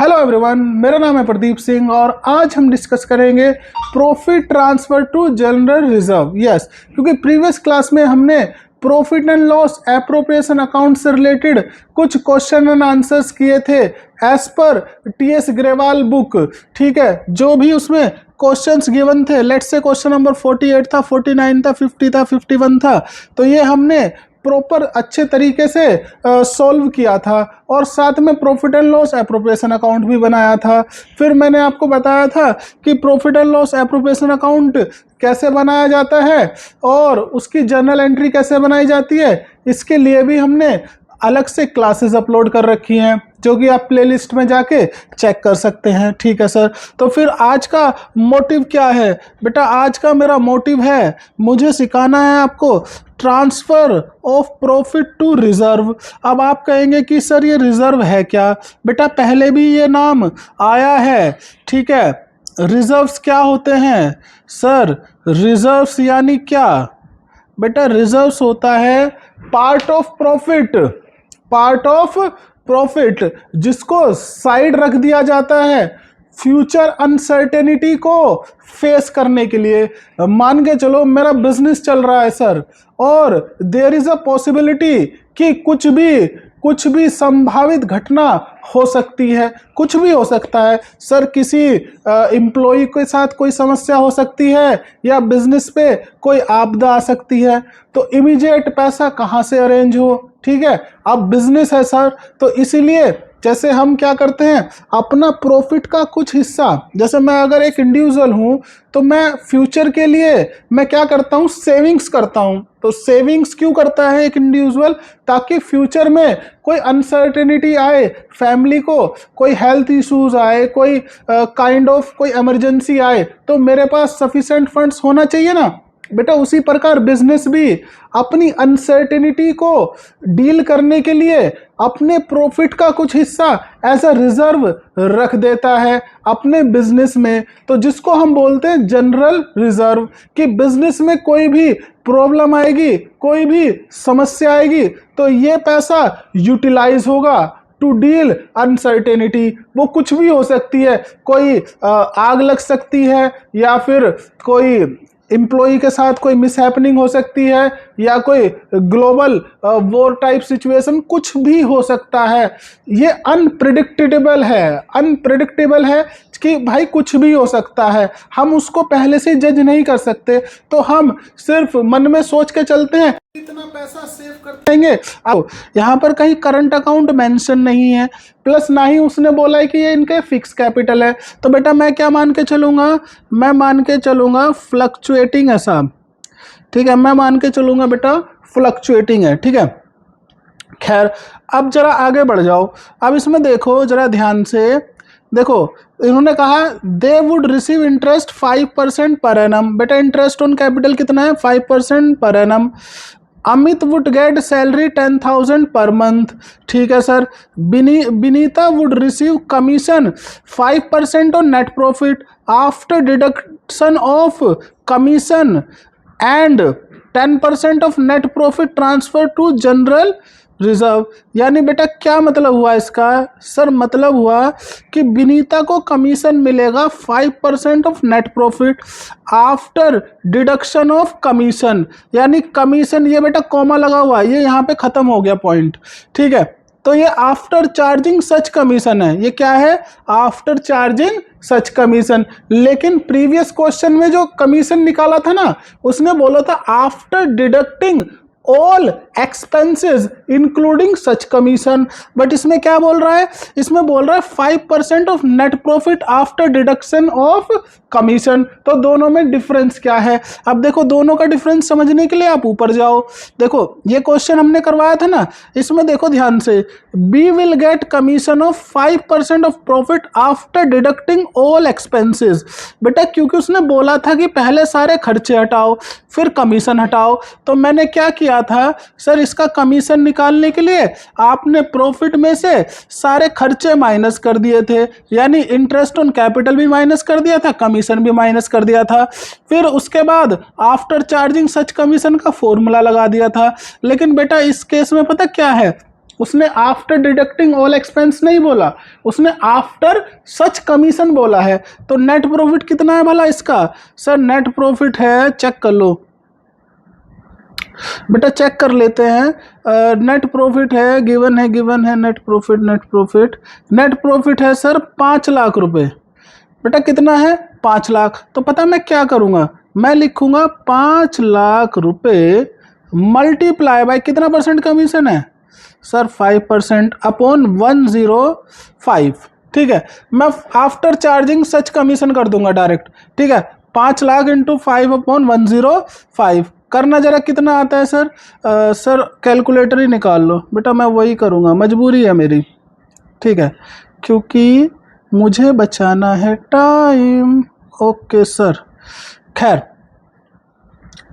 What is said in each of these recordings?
Hello everyone, मेरा नाम है प्रदीप सिंह और आज हम डिस्कस करेंगे profit transfer to general reserve. Yes, क्योंकि प्रीवियस क्लास में हमने profit and loss appropriation account से रिलेटेड कुछ क्वेश्चन एंड आंसर्स किए थे as per TS Grewal book. ठीक है, जो भी उसमें क्वेश्चंस गिवन थे, लेट्स से क्वेश्चन नंबर 48 था, 49 था, 50 था, 51 था, तो ये हमने प्रॉपर अच्छे तरीके से सॉल्व किया था और साथ में profit and loss appropriation account भी बनाया था। फिर मैंने आपको बताया था कि profit and loss appropriation account कैसे बनाया जाता है और उसकी जर्नल एंट्री कैसे बनाई जाती है, इसके लिए भी हमने अलग से क्लासेस अपलोड कर रखी हैं, जो कि आप प्लेलिस्ट में जाके चेक कर सकते हैं। ठीक है सर, तो फिर आज का मोटिव क्या है बेटा? आज का मेरा मोटिव है, मुझे सिखाना है आपको transfer of profit to reserve. अब आप कहेंगे कि सर ये रिजर्व है क्या? बेटा पहले भी ये नाम आया है। ठीक है, रिजर्व्स क्या होते हैं सर? रिजर्व्स यानी क्या बेटा? रिजर्व्स होता है part of profit, part of profit जिसको साइड रख दिया जाता है फ्यूचर अनसर्टेनिटी को फेस करने के लिए। मान के चलो मेरा बिजनेस चल रहा है सर, और देयर इज अ पॉसिबिलिटी कि कुछ भी संभावित घटना हो सकती है, कुछ भी हो सकता है सर। किसी एम्प्लॉय के साथ कोई समस्या हो सकती है या बिजनेस पे कोई आपदा आ सकती है, तो इमीडिएट पैसा कहाँ से अरेंज हो? ठीक है, अब बिजनेस है सर, तो इसीलिए जैसे हम क्या करते हैं, अपना प्रॉफिट का कुछ हिस्सा, जैसे मैं अगर एक इंडिविजुअल हूं तो मैं फ्यूचर के लिए मैं क्या करता हूं, सेविंग्स करता हूं। तो सेविंग्स क्यों करता है एक इंडिविजुअल? ताकि फ्यूचर में कोई अनसर्टेनिटी आए, फैमिली को कोई हेल्थ इश्यूज आए, कोई काइंड ऑफ कोई इमरजेंसी आए, तो मेरे पास सफिशिएंट फंड्स होना चाहिए ना बेटा। उसी प्रकार बिजनेस भी अपनी अनसर्टेनिटी को डील करने के लिए अपने प्रॉफिट का कुछ हिस्सा एज अ रिजर्व रख देता है अपने बिजनेस में, तो जिसको हम बोलते हैं जनरल रिजर्व। कि बिजनेस में कोई भी प्रॉब्लम आएगी, कोई भी समस्या आएगी, तो ये पैसा यूटिलाइज होगा टू डील अनसर्टेनिटी। वो कुछ भी हो सकती है, कोई आग लग सकती है, या फिर कोई एम्प्लॉई के साथ कोई मिसहैपनिंग हो सकती है, या कोई ग्लोबल वॉर टाइप सिचुएशन, कुछ भी हो सकता है। ये अनप्रेडिक्टेबल है कि भाई कुछ भी हो सकता है, हम उसको पहले से जज नहीं कर सकते, तो हम सिर्फ मन में सोच के चलते हैं इतना पैसा सेव कर देंगे। अब यहाँ पर कहीं करंट अकाउंट मेंशन नहीं है, प्लस ना ही उसने बोला है कि ये इनके फिक्स कैपिटल है, तो बेटा मैं क्या मान के चलूँगा? मैं मान के चलूँगा फ्लक्चुएटिंग है साहब। ठीक है, मैं मान के चलूँगा बेटा फ्लक्चुएटिंग है। ठीक है, खैर अब जरा आगे बढ़ जाओ। अब इसमें देखो जरा ध्यान से, देखो इन्होंने कहा they would receive interest 5% per annum. बेटा इंटरेस्ट ऑन कैपिटल कितना है? 5% per annum. Amit would get salary 10,000 per month. ठीक है sir. Binita would receive commission 5% on net profit after deduction of commission and 10% of net profit transfer to general reserve. यानी बेटा क्या मतलब हुआ इसका? सर मतलब हुआ कि विनीता को कमीशन मिलेगा 5% of net profit after deduction of commission. यानी कमीशन, ये बेटा कॉमा लगा हुआ है, ये यहाँ पे खत्म हो गया पॉइंट। ठीक है, तो ये आफ्टर चार्जिंग सच कमीशन है। ये क्या है? After charging such commission. लेकिन प्रीवियस क्वेश्चन में जो कमीशन निकाला था ना, उसने बोला था after deducting all expenses including such commission. But इसमें क्या बोल रहा है? इसमें बोल रहा है 5% of net profit after deduction of commission. तो दोनों में डिफरेंस क्या है? अब देखो दोनों का डिफरेंस समझने के लिए आप ऊपर जाओ। देखो ये क्वेश्चन हमने करवाया था ना, इसमें देखो ध्यान से, B will get commission of 5% of profit after deducting all expenses. बेटा क्योंकि उसने बोला था कि पहले सारे खर्चे हटाओ फिर कमीशन हटाओ, तो मैंने क्या किया था सर, इसका कमीशन निकालने के लिए आपने प्रॉफिट में से सारे खर्चे माइनस कर दिए थे, यानी इंटरेस्ट ऑन कैपिटल भी माइनस कर दिया था, कमीशन भी माइनस कर दिया था। फिर उसके बाद आफ्टर चार्जिंग सच कमीशन का फॉर्मूला लगा दिया था। लेकिन बेटा इस केस में पता क्या है, उसने आफ्टर डिडक्टिंग ऑल एक्सपेंस नहीं बोला, उसने आफ्टर सच कमीशन बोला है। तो नेट प्रॉफिट कितना है भला इसका? सर नेट प्रॉफिट है, चेक कर लो बेटा, चेक कर लेते हैं। नेट प्रॉफिट है, गिवन है नेट प्रॉफिट है सर 5 लाख रुपए। बेटा कितना है? 5 लाख। तो पता मैं क्या करूंगा, मैं लिखूंगा 5 लाख रुपए मल्टीप्लाई बाय कितना परसेंट कमीशन है सर? 5% अपॉन 105। ठीक है, मैं आफ्टर चार्जिंग सच कमीशन कर दूंगा डायरेक्ट। ठीक है, 5 लाख इंटू 5 अपॉन 105 करना जरा कितना आता है सर? सर कैलकुलेटर ही निकाल लो। बेटा मैं वही करूँगा, मजबूरी है मेरी। ठीक है, क्योंकि मुझे बचाना है टाइम। ओके सर, खैर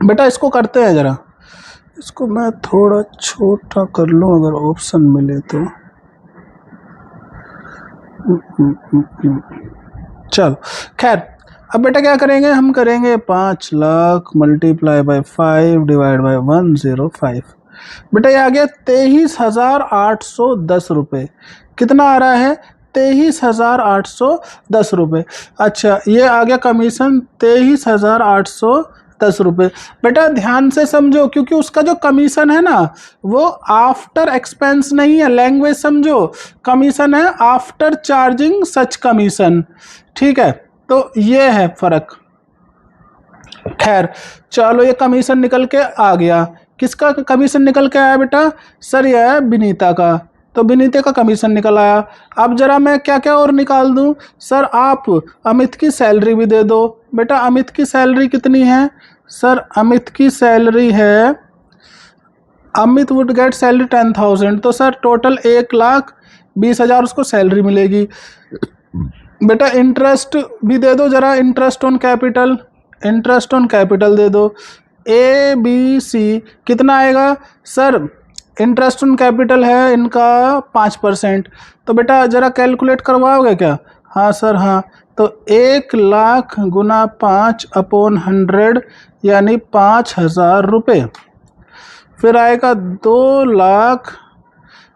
बेटा इसको करते हैं जरा, इसको मैं थोड़ा छोटा कर लूँ अगर ऑप्शन मिले तो। चलो खैर, अब बेटा क्या करेंगे, हम करेंगे 5 lakh multiply by 5 divide by 105। बेटा ये आ गया 23,810 रुपये। कितना आ रहा है? 23,810 रुपये। अच्छा ये आ गया कमीशन 23,810 रुपये। बेटा ध्यान से समझो, क्योंकि उसका जो कमीशन है ना वो आफ्टर एक्सपेंस नहीं है, लैंग्वेज समझो, कमीशन है आफ्टर चार्जिंग सच कमीशन। ठीक है, तो ये है फर्क। खैर चलो, ये कमीशन निकल के आ गया। किसका कमीशन निकल के आया बेटा? सर यह है विनीता का, तो विनीता का कमीशन निकल आया। अब जरा मैं क्या क्या और निकाल दूं? सर आप अमित की सैलरी भी दे दो। बेटा अमित की सैलरी कितनी है? सर अमित की सैलरी है, अमित वुड गेट सैलरी 10,000, तो सर टोटल 1,20,000 उसको सैलरी मिलेगी। बेटा इंटरेस्ट भी दे दो जरा, इंटरेस्ट ऑन कैपिटल दे दो। ABC कितना आएगा? सर इंटरेस्ट ऑन कैपिटल है इनका 5%, तो बेटा जरा कैलकुलेट करवाओगे क्या? हाँ सर हाँ, तो 1 लाख गुना 5 अपॉन 100 यानी 5,000 रुपये। फिर आएगा 2 लाख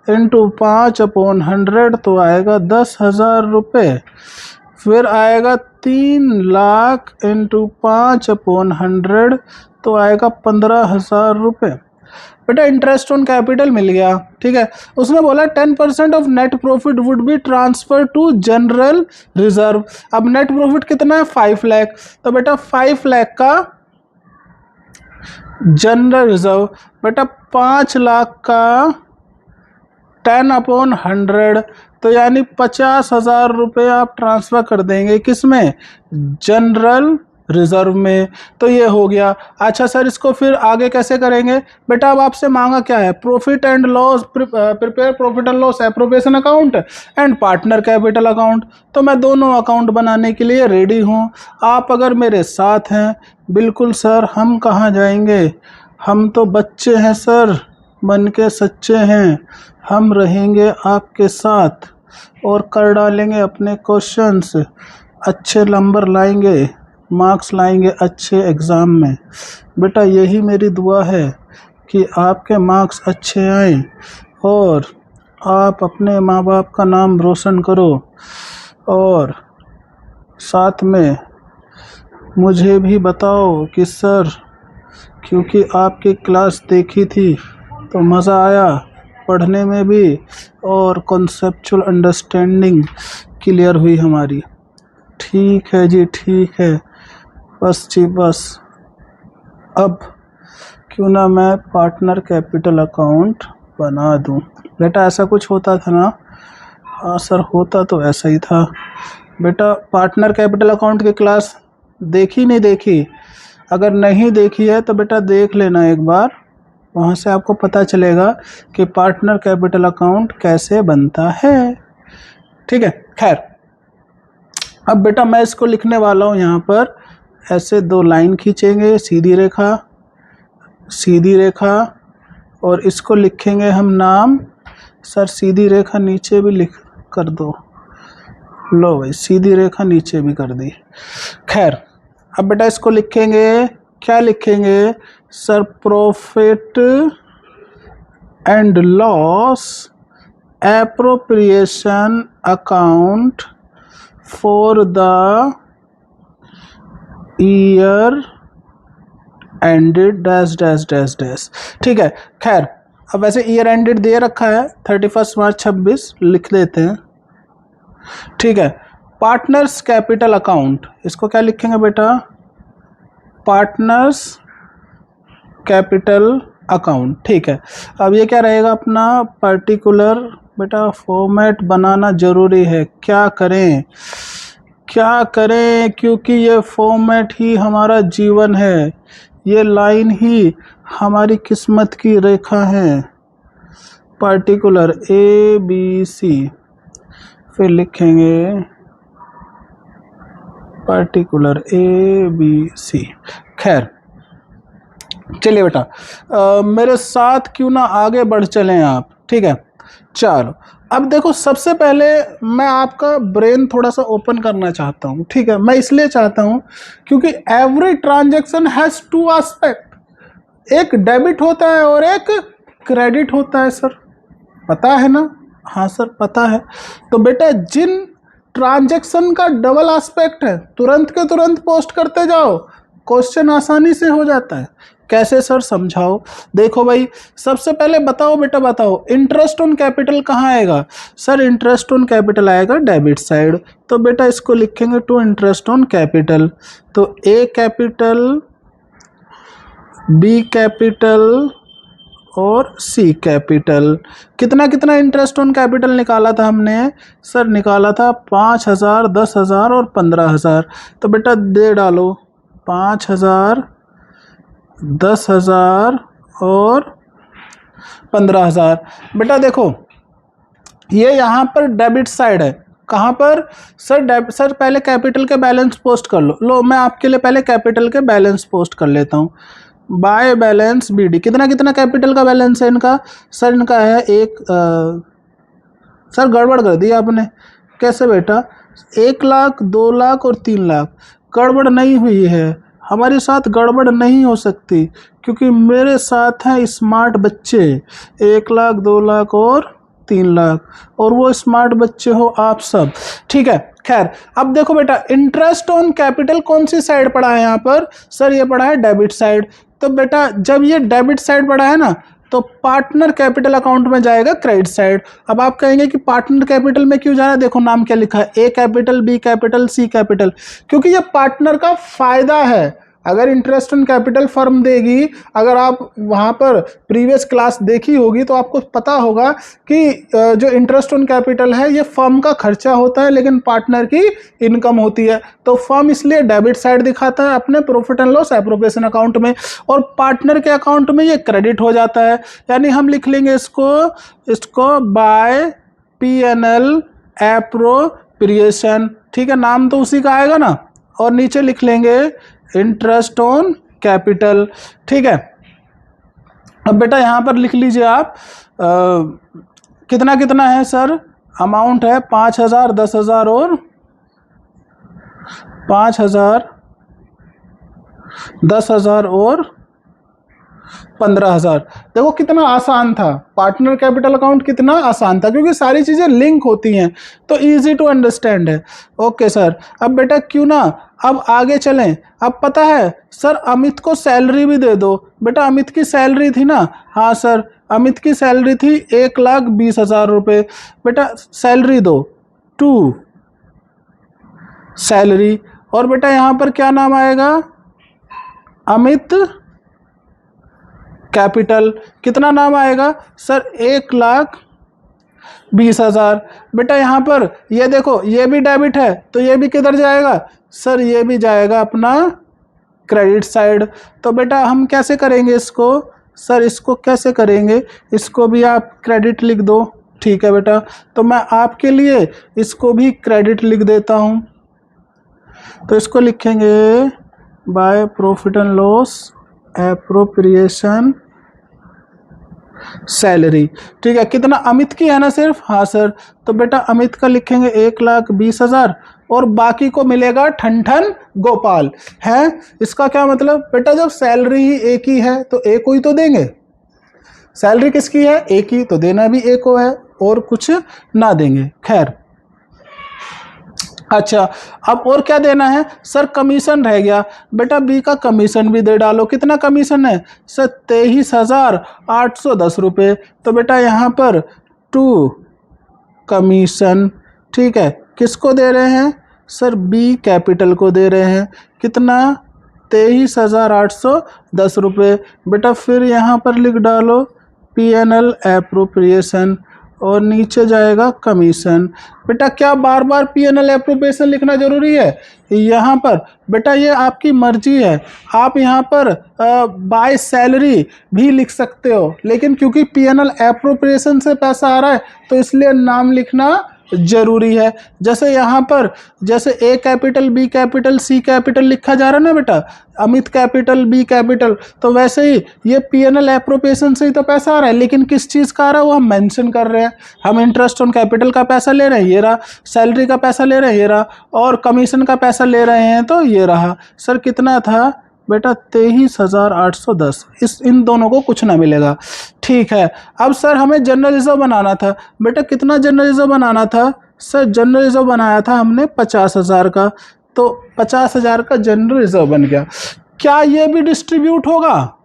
इंटू 5 अपॉन 100 तो आएगा 10,000 रुपये। फिर आएगा 3 लाख इंटू 5 अपॉन 100 तो आएगा 15,000 रुपये। बेटा इंटरेस्ट ऑन कैपिटल मिल गया। ठीक है, उसने बोला 10% of net profit would be transfer to general reserve. अब नेट प्रॉफिट कितना है? 5 लाख, तो बेटा 5 लाख का जनरल रिजर्व। बेटा 5 लाख का 10 अपॉन 100 तो यानी 50,000 रुपये आप ट्रांसफ़र कर देंगे किसमें? जनरल रिजर्व में। तो ये हो गया। अच्छा सर इसको फिर आगे कैसे करेंगे? बेटा अब आपसे मांगा क्या है? Profit and loss, prepare profit and loss appropriation account and partner capital account. तो मैं दोनों अकाउंट बनाने के लिए रेडी हूँ, आप अगर मेरे साथ हैं। बिल्कुल सर, हम कहाँ जाएंगे, हम तो बच्चे हैं सर, मन के सच्चे हैं, हम रहेंगे आपके साथ और कर डालेंगे अपने क्वेश्चंस, अच्छे नंबर लाएंगे, मार्क्स लाएंगे अच्छे एग्ज़ाम में। बेटा यही मेरी दुआ है कि आपके मार्क्स अच्छे आएँ और आप अपने माँ बाप का नाम रोशन करो, और साथ में मुझे भी बताओ कि सर क्योंकि आपकी क्लास देखी थी तो मज़ा आया पढ़ने में भी और कॉन्सेप्चुअल अंडरस्टैंडिंग क्लियर हुई हमारी। ठीक है जी, ठीक है, बस जी बस। अब क्यों ना मैं पार्टनर कैपिटल अकाउंट बना दूं। बेटा ऐसा कुछ होता था ना? हाँ सर होता तो ऐसा ही था। बेटा पार्टनर कैपिटल अकाउंट की क्लास देखी नहीं देखी? अगर नहीं देखी है तो बेटा देख लेना एक बार, वहाँ से आपको पता चलेगा कि पार्टनर कैपिटल अकाउंट कैसे बनता है। ठीक है, खैर अब बेटा मैं इसको लिखने वाला हूँ। यहाँ पर ऐसे 2 लाइन खींचेंगे, सीधी रेखा, और इसको लिखेंगे हम नाम। सर सीधी रेखा नीचे भी लिख कर दो, लो भाई सीधी रेखा नीचे भी कर दी। खैर अब बेटा इसको लिखेंगे, क्या लिखेंगे? Sir profit and loss appropriation account for the year ended dash dash dash dash. ठीक है, खैर अब वैसे ईयर एंडेड दे रखा है 31 मार्च 26, लिख देते हैं। ठीक है, पार्टनर्स कैपिटल अकाउंट, इसको क्या लिखेंगे बेटा? Partners capital account. ठीक है, अब ये क्या रहेगा अपना पर्टिकुलर। बेटा फॉर्मेट बनाना जरूरी है, क्या करें क्या करें, क्योंकि ये फॉर्मेट ही हमारा जीवन है, ये लाइन ही हमारी किस्मत की रेखा है। पर्टिकुलर ए बी सी, फिर लिखेंगे पर्टिकुलर ए बी सी। खैर चलिए बेटा मेरे साथ क्यों ना आगे बढ़ चलें आप। ठीक है, चलो अब देखो, सबसे पहले मैं आपका ब्रेन थोड़ा सा ओपन करना चाहता हूँ। ठीक है, मैं इसलिए चाहता हूँ क्योंकि every transaction has to aspect, एक डेबिट होता है और एक क्रेडिट होता है। सर पता है ना? हाँ सर पता है। तो बेटा जिन ट्रांजैक्शन का डबल एस्पेक्ट है, तुरंत के तुरंत पोस्ट करते जाओ, क्वेश्चन आसानी से हो जाता है। कैसे सर, समझाओ। देखो भाई, सबसे पहले बताओ बेटा, बताओ इंटरेस्ट ऑन कैपिटल कहाँ आएगा? सर इंटरेस्ट ऑन कैपिटल आएगा डेबिट साइड, तो बेटा इसको लिखेंगे टू इंटरेस्ट ऑन कैपिटल। तो ए कैपिटल, बी कैपिटल और सी कैपिटल। कितना कितना इंटरेस्ट ऑन कैपिटल निकाला था हमने? सर निकाला था 5,000, 10,000 और 15,000। तो बेटा दे डालो 5,000, 10,000 और 15,000। बेटा देखो ये यहाँ पर डेबिट साइड है। कहाँ पर? सर पहले कैपिटल के बैलेंस पोस्ट कर लो मैं आपके लिए पहले कैपिटल के बैलेंस पोस्ट कर लेता हूँ। बाय बैलेंस बीडी, कितना कितना कैपिटल का बैलेंस है इनका? सर इनका है एक सर गड़बड़ कर दी आपने। कैसे बेटा? 1 लाख, 2 लाख और 3 लाख। गड़बड़ नहीं हुई है, हमारे साथ गड़बड़ नहीं हो सकती क्योंकि मेरे साथ हैं स्मार्ट बच्चे। 1 लाख, 2 लाख और 3 लाख, और वो स्मार्ट बच्चे हो आप सब। ठीक है, खैर अब देखो बेटा इंटरेस्ट ऑन कैपिटल कौन सी साइड पड़ा है यहाँ पर? सर ये पड़ा है डेबिट साइड। तो बेटा जब ये डेबिट साइड पड़ा है ना, तो पार्टनर कैपिटल अकाउंट में जाएगा क्रेडिट साइड। अब आप कहेंगे कि पार्टनर कैपिटल में क्यों जाना? देखो नाम क्या लिखा है, ए कैपिटल, बी कैपिटल, सी कैपिटल, क्योंकि ये पार्टनर का फायदा है। अगर इंटरेस्ट ऑन कैपिटल फर्म देगी, अगर आप वहाँ पर प्रीवियस क्लास देखी होगी तो आपको पता होगा कि जो इंटरेस्ट ऑन कैपिटल है ये फर्म का खर्चा होता है लेकिन पार्टनर की इनकम होती है। तो फर्म इसलिए डेबिट साइड दिखाता है अपने profit and loss appropriation account में, और पार्टनर के अकाउंट में ये क्रेडिट हो जाता है। यानी हम लिख लेंगे इसको बाय P&L एप्रोप्रिएशन। ठीक है, नाम तो उसी का आएगा ना, और नीचे लिख लेंगे इंटरेस्ट ऑन कैपिटल। ठीक है, अब बेटा यहां पर लिख लीजिए आप कितना कितना है सर? अमाउंट है 5,000, 10,000 और 5,000, 10,000 और 15,000। देखो कितना आसान था, पार्टनर कैपिटल अकाउंट कितना आसान था क्योंकि सारी चीजें लिंक होती हैं, तो इजी टू अंडरस्टैंड है। ओके सर, अब बेटा क्यों ना अब आगे चलें। अब पता है सर अमित को सैलरी भी दे दो। बेटा अमित की सैलरी थी ना? हाँ सर अमित की सैलरी थी 1,20,000 रुपये। बेटा सैलरी दो, टू सैलरी, और बेटा यहाँ पर क्या नाम आएगा? अमित कैपिटल। कितना नाम आएगा सर? 1,20,000। बेटा यहाँ पर ये देखो ये भी डेबिट है तो ये भी किधर जाएगा? सर ये भी जाएगा अपना क्रेडिट साइड। तो बेटा हम कैसे करेंगे इसको? सर इसको कैसे करेंगे? इसको भी आप क्रेडिट लिख दो। ठीक है बेटा, तो मैं आपके लिए इसको भी क्रेडिट लिख देता हूँ। तो इसको लिखेंगे by profit and loss appropriation salary. ठीक है, कितना? अमित की है ना सिर्फ? हाँ सर, तो बेटा अमित का लिखेंगे 1,20,000 और बाकी को मिलेगा ठन गोपाल है। इसका क्या मतलब? बेटा जब सैलरी ही एक ही है तो एक को ही तो देंगे। सैलरी किसकी है? एक ही, तो देना भी एक को है। और कुछ ना देंगे। खैर, अच्छा, अब और क्या देना है सर? कमीशन रह गया। बेटा बी का कमीशन भी दे डालो। कितना कमीशन है सर? 23,810 रुपये। तो बेटा यहाँ पर टू कमीशन, ठीक है, किसको दे रहे हैं सर? बी कैपिटल को दे रहे हैं। कितना? 23,810 रुपये। बेटा फिर यहाँ पर लिख डालो P&L एप्रोप्रिएशन और नीचे जाएगा कमीशन। बेटा क्या बार बार P&L एप्रोप्रिएशन लिखना जरूरी है यहाँ पर? बेटा ये आपकी मर्जी है, आप यहाँ पर बाय सैलरी भी लिख सकते हो, लेकिन क्योंकि P&L एप्रोप्रिएशन से पैसा आ रहा है तो इसलिए नाम लिखना जरूरी है। जैसे यहाँ पर जैसे ए कैपिटल, बी कैपिटल, सी कैपिटल लिखा जा रहा है ना बेटा, अमित कैपिटल, बी कैपिटल, तो वैसे ही ये P&L एप्रोप्रिएशन से ही तो पैसा आ रहा है, लेकिन किस चीज़ का आ रहा है वो हम मेंशन कर रहे हैं। हम इंटरेस्ट ऑन कैपिटल का पैसा ले रहे हैं, ये रहा, सैलरी का पैसा ले रहे हैं, ये रहा, और कमीशन का पैसा ले रहे हैं तो ये रहा। सर कितना था बेटा? 23,810। इन दोनों को कुछ ना मिलेगा। ठीक है, अब सर हमें जनरल रिजर्व बनाना था। बेटा कितना जनरल रिजर्व बनाना था सर? जनरल रिजर्व बनाया था हमने 50,000 का, तो 50,000 का जनरल रिजर्व बन गया। क्या ये भी डिस्ट्रीब्यूट होगा?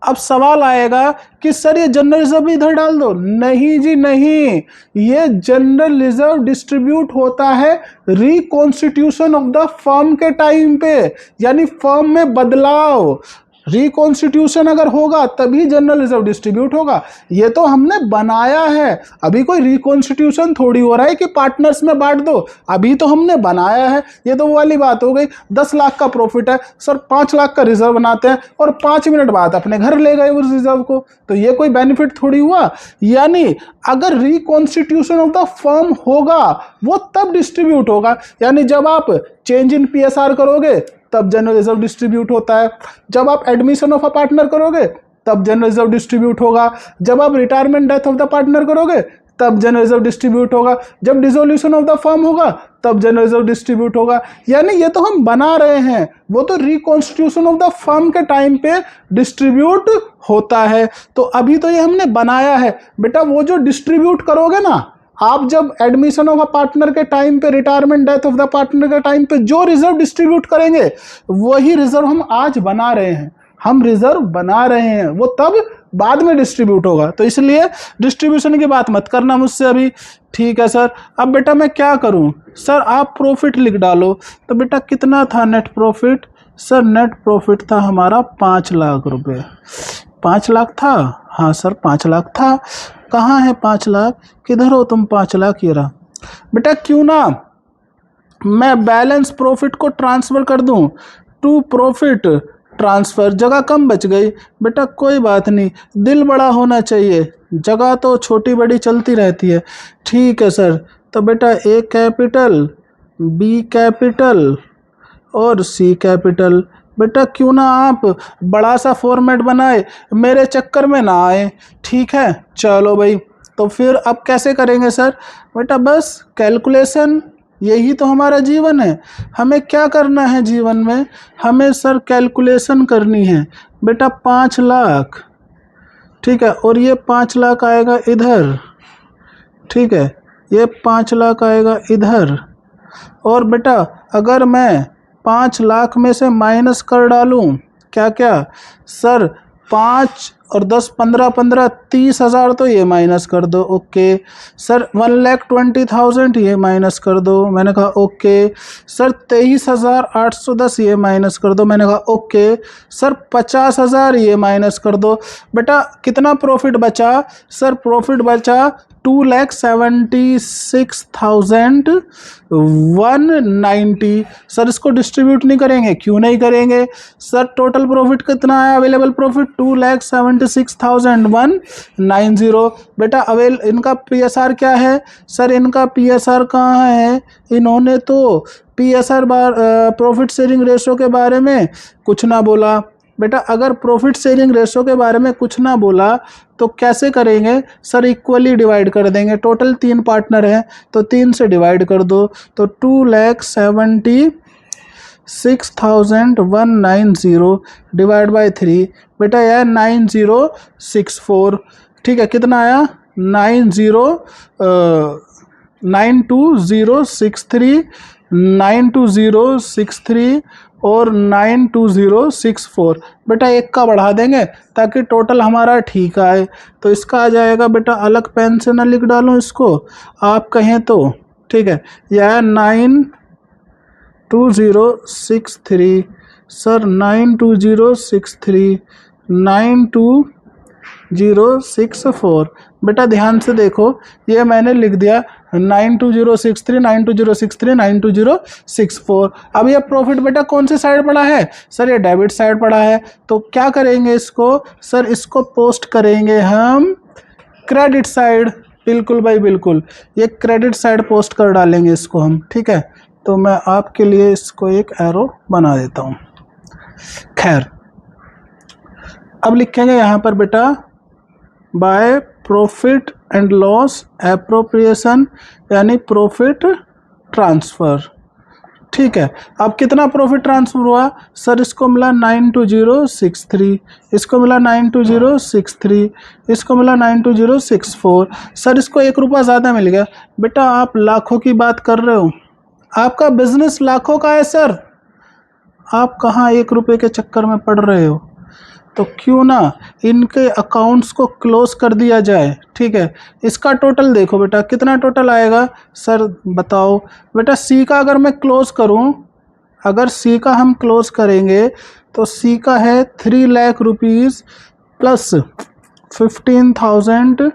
अब सवाल आएगा कि सर ये जनरल रिजर्व भी इधर डाल दो। नहीं जी नहीं, ये जनरल रिजर्व डिस्ट्रीब्यूट होता है रिकॉन्स्टिट्यूशन ऑफ द फर्म के टाइम पे, यानी फर्म में बदलाव, रिकॉन्स्टिट्यूशन अगर होगा तभी जनरल रिजर्व डिस्ट्रीब्यूट होगा। ये तो हमने बनाया है, अभी कोई रिकॉन्स्टिट्यूशन थोड़ी हो रहा है कि पार्टनर्स में बांट दो, अभी तो हमने बनाया है। ये तो वो वाली बात हो गई, 10 लाख का प्रॉफिट है सर, 5 लाख का रिजर्व बनाते हैं और 5 मिनट बाद अपने घर ले गए उस रिजर्व को, तो ये कोई बेनिफिट थोड़ी हुआ। यानी अगर रिकॉन्स्टिट्यूशन ऑफ द फर्म होगा वो तब डिस्ट्रीब्यूट होगा, यानी जब आप चेंज इन PSR करोगे तब जनरल रिजर्व डिस्ट्रीब्यूट होता है, जब आप एडमिशन ऑफ अ पार्टनर करोगे तब जनरल रिजर्व डिस्ट्रीब्यूट होगा, जब आप retirement death of the partner करोगे तब जनरल रिजर्व डिस्ट्रीब्यूट होगा, जब डिसोल्यूशन ऑफ द फर्म होगा तब जनरल रिजर्व डिस्ट्रीब्यूट होगा। यानी ये तो हम बना रहे हैं, वो तो रिकॉन्स्टिट्यूशन ऑफ द फर्म के टाइम पे डिस्ट्रीब्यूट होता है। तो अभी तो ये हमने बनाया है। बेटा वो जो डिस्ट्रीब्यूट करोगे ना आप, जब एडमिशन ऑफ अ पार्टनर के टाइम पे, retirement death of the partner के टाइम पे जो रिजर्व डिस्ट्रीब्यूट करेंगे वही रिजर्व हम आज बना रहे हैं, हम रिजर्व बना रहे हैं, वो तब बाद में डिस्ट्रीब्यूट होगा। तो इसलिए डिस्ट्रीब्यूशन की बात मत करना मुझसे अभी। ठीक है सर, अब बेटा मैं क्या करूं? सर आप प्रॉफिट लिख डालो। तो बेटा कितना था net profit? Sir net profit था हमारा 5 लाख रुपए। 5 लाख था? हाँ सर 5 लाख था। कहाँ है 5 लाख? किधर हो तुम? 5 लाख ये रहा। बेटा क्यों ना मैं बैलेंस प्रॉफिट को ट्रांसफर कर दूं टू प्रॉफिट ट्रांसफर, जगह कम बच गई। बेटा कोई बात नहीं, दिल बड़ा होना चाहिए, जगह तो छोटी बड़ी चलती रहती है। ठीक है सर, तो बेटा ए कैपिटल, बी कैपिटल और सी कैपिटल। बेटा क्यों ना आप बड़ा सा फॉर्मेट बनाए, मेरे चक्कर में ना आए। ठीक है, चलो भाई, तो फिर अब कैसे करेंगे सर? बेटा बस कैलकुलेशन, यही तो हमारा जीवन है। हमें क्या करना है जीवन में? हमें सर कैलकुलेशन करनी है। बेटा 5 लाख, ठीक है, और ये 5 लाख आएगा इधर, ठीक है, ये 5 लाख आएगा इधर। और बेटा अगर मैं 5 लाख में से माइनस कर डालूं, क्या क्या सर? 5 और 10 15 15 30,000 तो ये माइनस कर दो। ओके सर 1,20,000 ये माइनस कर दो। मैंने कहा ओके सर 23,810 ये माइनस कर दो। मैंने कहा ओके सर 50,000 ये माइनस कर दो। बेटा कितना प्रॉफिट बचा? सर प्रॉफिट बचा 2,76,190। सर इसको डिस्ट्रीब्यूट नहीं करेंगे? क्यों नहीं करेंगे सर? टोटल प्रॉफिट कितना है? Available profit 2,76,190। बेटा इनका PSR क्या है? सर इनका PSR कहाँ है? इन्होंने तो PSR प्रॉफिट शेयरिंग रेशो के बारे में कुछ ना बोला। बेटा अगर प्रॉफिट शेयरिंग रेशो के बारे में कुछ ना बोला तो कैसे करेंगे सर? इक्वली डिवाइड कर देंगे। टोटल 3 पार्टनर हैं तो 3 से डिवाइड कर दो, तो 2,76,190 डिवाइड बाय 3। बेटा यह 9064। ठीक है, कितना आया? 92063, 92063 और 92064। बेटा एक का बढ़ा देंगे ताकि टोटल हमारा ठीक आए। तो इसका आ जाएगा बेटा, अलग पेन से ना लिख डालूं इसको, आप कहें तो, ठीक है। यह 92063 सर, 92063, 92064। बेटा ध्यान से देखो, ये मैंने लिख दिया 92063, 92063, 92064। अब ये प्रॉफिट बेटा कौन सी साइड पड़ा है सर? ये डेबिट साइड पड़ा है। तो क्या करेंगे इसको सर? इसको पोस्ट करेंगे हम क्रेडिट साइड। बिल्कुल भाई बिल्कुल, ये क्रेडिट साइड पोस्ट कर डालेंगे इसको हम, ठीक है। तो मैं आपके लिए इसको एक एरो बना देता हूँ। खैर, अब लिखेंगे यहाँ पर बेटा by profit and loss appropriation, यानी प्रॉफिट ट्रांसफ़र, ठीक है। अब कितना प्रॉफिट ट्रांसफ़र हुआ सर? इसको मिला 92063, इसको मिला 92063, इसको मिला 92064। सर इसको 1 रुपया ज़्यादा मिल गया। बेटा आप लाखों की बात कर रहे हो, आपका बिजनेस लाखों का है सर, आप कहाँ 1 रुपये के चक्कर में पड़ रहे हो? तो क्यों ना इनके अकाउंट्स को क्लोज कर दिया जाए, ठीक है। इसका टोटल देखो बेटा, कितना टोटल आएगा सर बताओ। बेटा सी का अगर मैं क्लोज करूं, अगर सी का हम क्लोज करेंगे तो सी का है 3 lakh rupees plus 15,000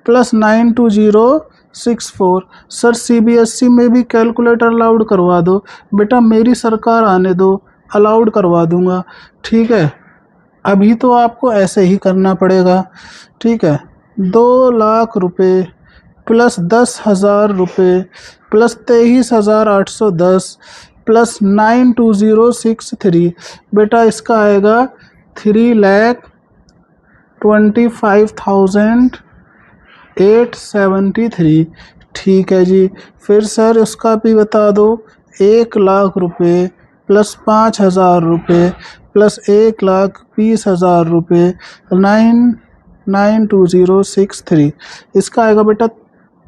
plus 92064। Sir CBSE में भी कैलकुलेटर अलाउड करवा दो। बेटा मेरी सरकार आने दो, अलाउड करवा दूंगा, ठीक है। अभी तो आपको ऐसे ही करना पड़ेगा, ठीक है। 2 लाख रुपये प्लस 10,000 रुपये प्लस 23,810 प्लस 92063। बेटा इसका आएगा 3,25,873, ठीक है जी। फिर सर उसका भी बता दो, 1 लाख रुपये प्लस 5,000 रुपये प्लस 1,20,000 रुपये 9,2063। इसका आएगा बेटा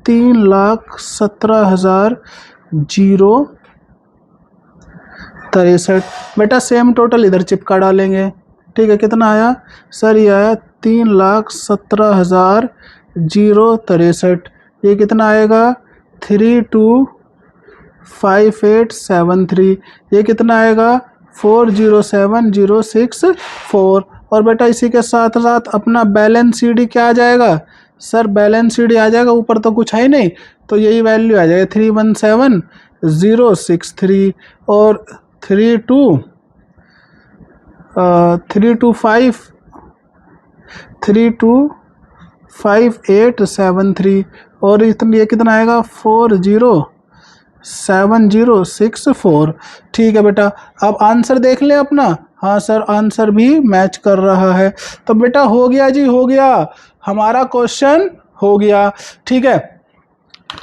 3,17,063। बेटा सेम टोटल इधर चिपका डालेंगे, ठीक है। कितना आया सर? ये आया 3,17,063। ये कितना आएगा? 325873। ये कितना आएगा? 407064। और बेटा इसी के साथ साथ अपना बैलेंस CD क्या आ जाएगा सर? बैलेंस CD आ जाएगा, ऊपर तो कुछ है ही नहीं, तो यही वैल्यू आ जाएगा 317063 और 325,873 और ये कितना आएगा? 407064, ठीक है बेटा। अब आंसर देख लें अपना। हाँ सर, आंसर भी मैच कर रहा है। तो बेटा हो गया जी, हो गया, हमारा क्वेश्चन हो गया, ठीक है।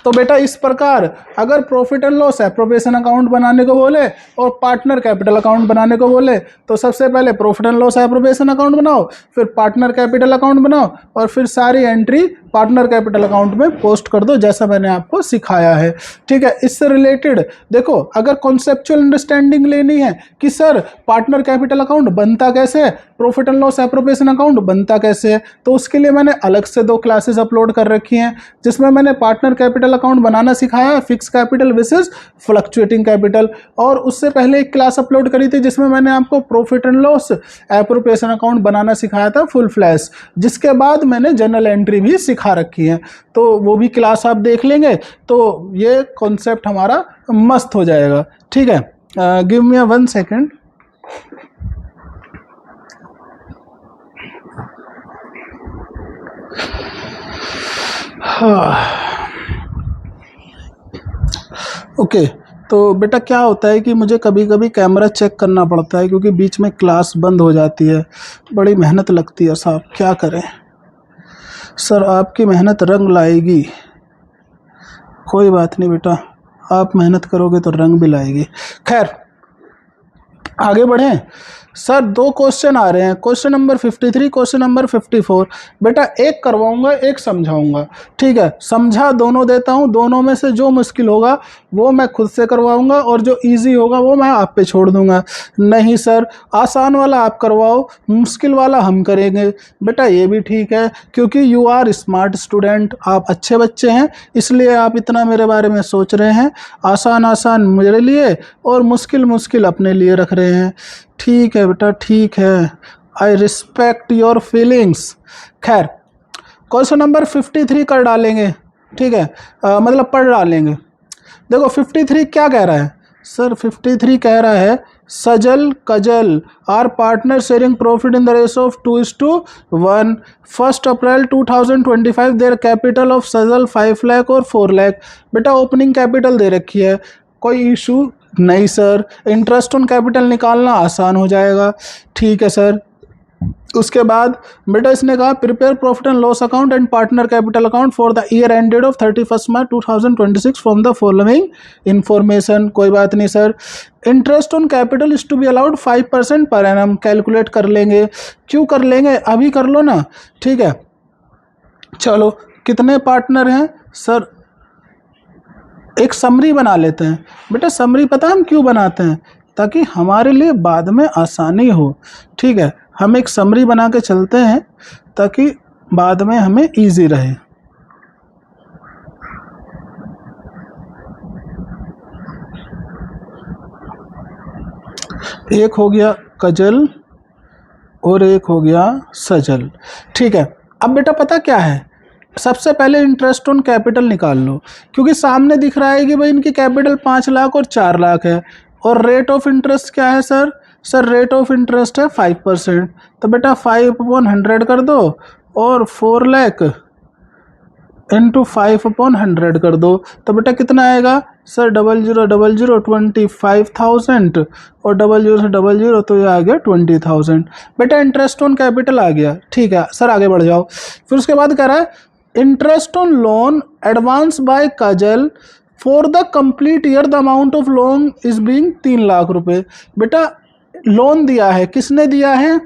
तो बेटा इस प्रकार अगर profit and loss appropriation account बनाने को बोले और पार्टनर कैपिटल अकाउंट बनाने को बोले तो सबसे पहले profit and loss appropriation account बनाओ, फिर पार्टनर कैपिटल अकाउंट बनाओ और फिर सारी एंट्री पार्टनर कैपिटल अकाउंट में पोस्ट कर दो, जैसा मैंने आपको सिखाया है, ठीक है। इससे रिलेटेड देखो, अगर कॉन्सेप्चुअल अंडरस्टैंडिंग लेनी है कि सर पार्टनर कैपिटल अकाउंट बनता कैसे है, profit and loss appropriation account बनता कैसे है, तो उसके लिए मैंने अलग से 2 क्लासेस अपलोड कर रखी हैं, जिसमें मैंने पार्टनर कैपिटल अकाउंट बनाना सिखाया, fix capital versus fluctuating capital. और उससे पहले एक क्लास अपलोड करी थी जिसमें मैंने आपको profit and loss appropriation account बनाना सिखाया था फुल फ्लैश, जिसके बाद मैंने जनरल एंट्री भी सिखा रखी है, तो वो भी क्लास आप देख लेंगे तो ये कॉन्सेप्ट हमारा मस्त हो जाएगा, ठीक है। Give me 1 second. ओके, तो बेटा क्या होता है कि मुझे कभी कभी कैमरा चेक करना पड़ता है क्योंकि बीच में क्लास बंद हो जाती है, बड़ी मेहनत लगती है साहब, क्या करें। सर आपकी मेहनत रंग लाएगी, कोई बात नहीं बेटा, आप मेहनत करोगे तो रंग भी लाएगी। खैर, आगे बढ़ें सर, दो क्वेश्चन आ रहे हैं, क्वेश्चन नंबर 53, क्वेश्चन नंबर 54। बेटा एक करवाऊंगा, एक समझाऊंगा, ठीक है। समझा दोनों देता हूं, दोनों में से जो मुश्किल होगा वो मैं खुद से करवाऊंगा और जो इजी होगा वो मैं आप पे छोड़ दूंगा। नहीं सर, आसान वाला आप करवाओ, मुश्किल वाला हम करेंगे। बेटा ये भी ठीक है, क्योंकि यू आर स्मार्ट स्टूडेंट, आप अच्छे बच्चे हैं, इसलिए आप इतना मेरे बारे में सोच रहे हैं। आसान आसान मेरे लिए और मुश्किल मुश्किल अपने लिए रख रहे हैं। ठीक है बेटा, ठीक है, आई रिस्पेक्ट योर फीलिंग्स। खैर, क्वेश्चन नंबर 53 कर डालेंगे, ठीक है, मतलब पढ़ डालेंगे। देखो 53 क्या कह रहा है सर, 53 कह रहा है Sajal Kajal are partner sharing profit in the ratio of 2:1। 1 April 2025 their capital of Sajal 5 lakh और 4 लाख। बेटा ओपनिंग कैपिटल दे रखी है, कोई इशू नहीं सर, इंटरेस्ट ऑन कैपिटल निकालना आसान हो जाएगा। ठीक है सर। उसके बाद बेटा इसने कहा prepare profit and loss account and partner capital account for the year ended of 31 March 2026 from the following information. कोई बात नहीं sir. Interest on capital is to be allowed 5% per annum. Calculate कर लेंगे, क्यों कर लेंगे, अभी कर लो ना, ठीक है। चलो कितने पार्टनर हैं सर, एक समरी बना लेते हैं। बेटा समरी पता हम क्यों बनाते हैं, ताकि हमारे लिए बाद में आसानी हो, ठीक है। हम एक समरी बना के चलते हैं ताकि बाद में हमें इजी रहे। एक हो गया कजल और एक हो गया सजल, ठीक है। अब बेटा पता क्या है, सबसे पहले इंटरेस्ट ऑन कैपिटल निकाल लो, क्योंकि सामने दिख रहा है कि भाई इनकी कैपिटल 5 लाख और 4 लाख है, और रेट ऑफ इंटरेस्ट क्या है सर, रेट ऑफ इंटरेस्ट है 5%। तो बेटा 5/100 कर दो और 4 लाख इंटू 5/100 कर दो, तो बेटा कितना आएगा सर, 0000 25,000 और 0000 तो ये आ गया 20,000। बेटा इंटरेस्ट ऑन कैपिटल आ गया, ठीक है सर। आगे बढ़ जाओ। फिर उसके बाद कह रहा है interest on loan advance by Kajal for the complete year the amount of loan is being 3 lakh रुपए। बेटा लोन दिया है, किसने दिया है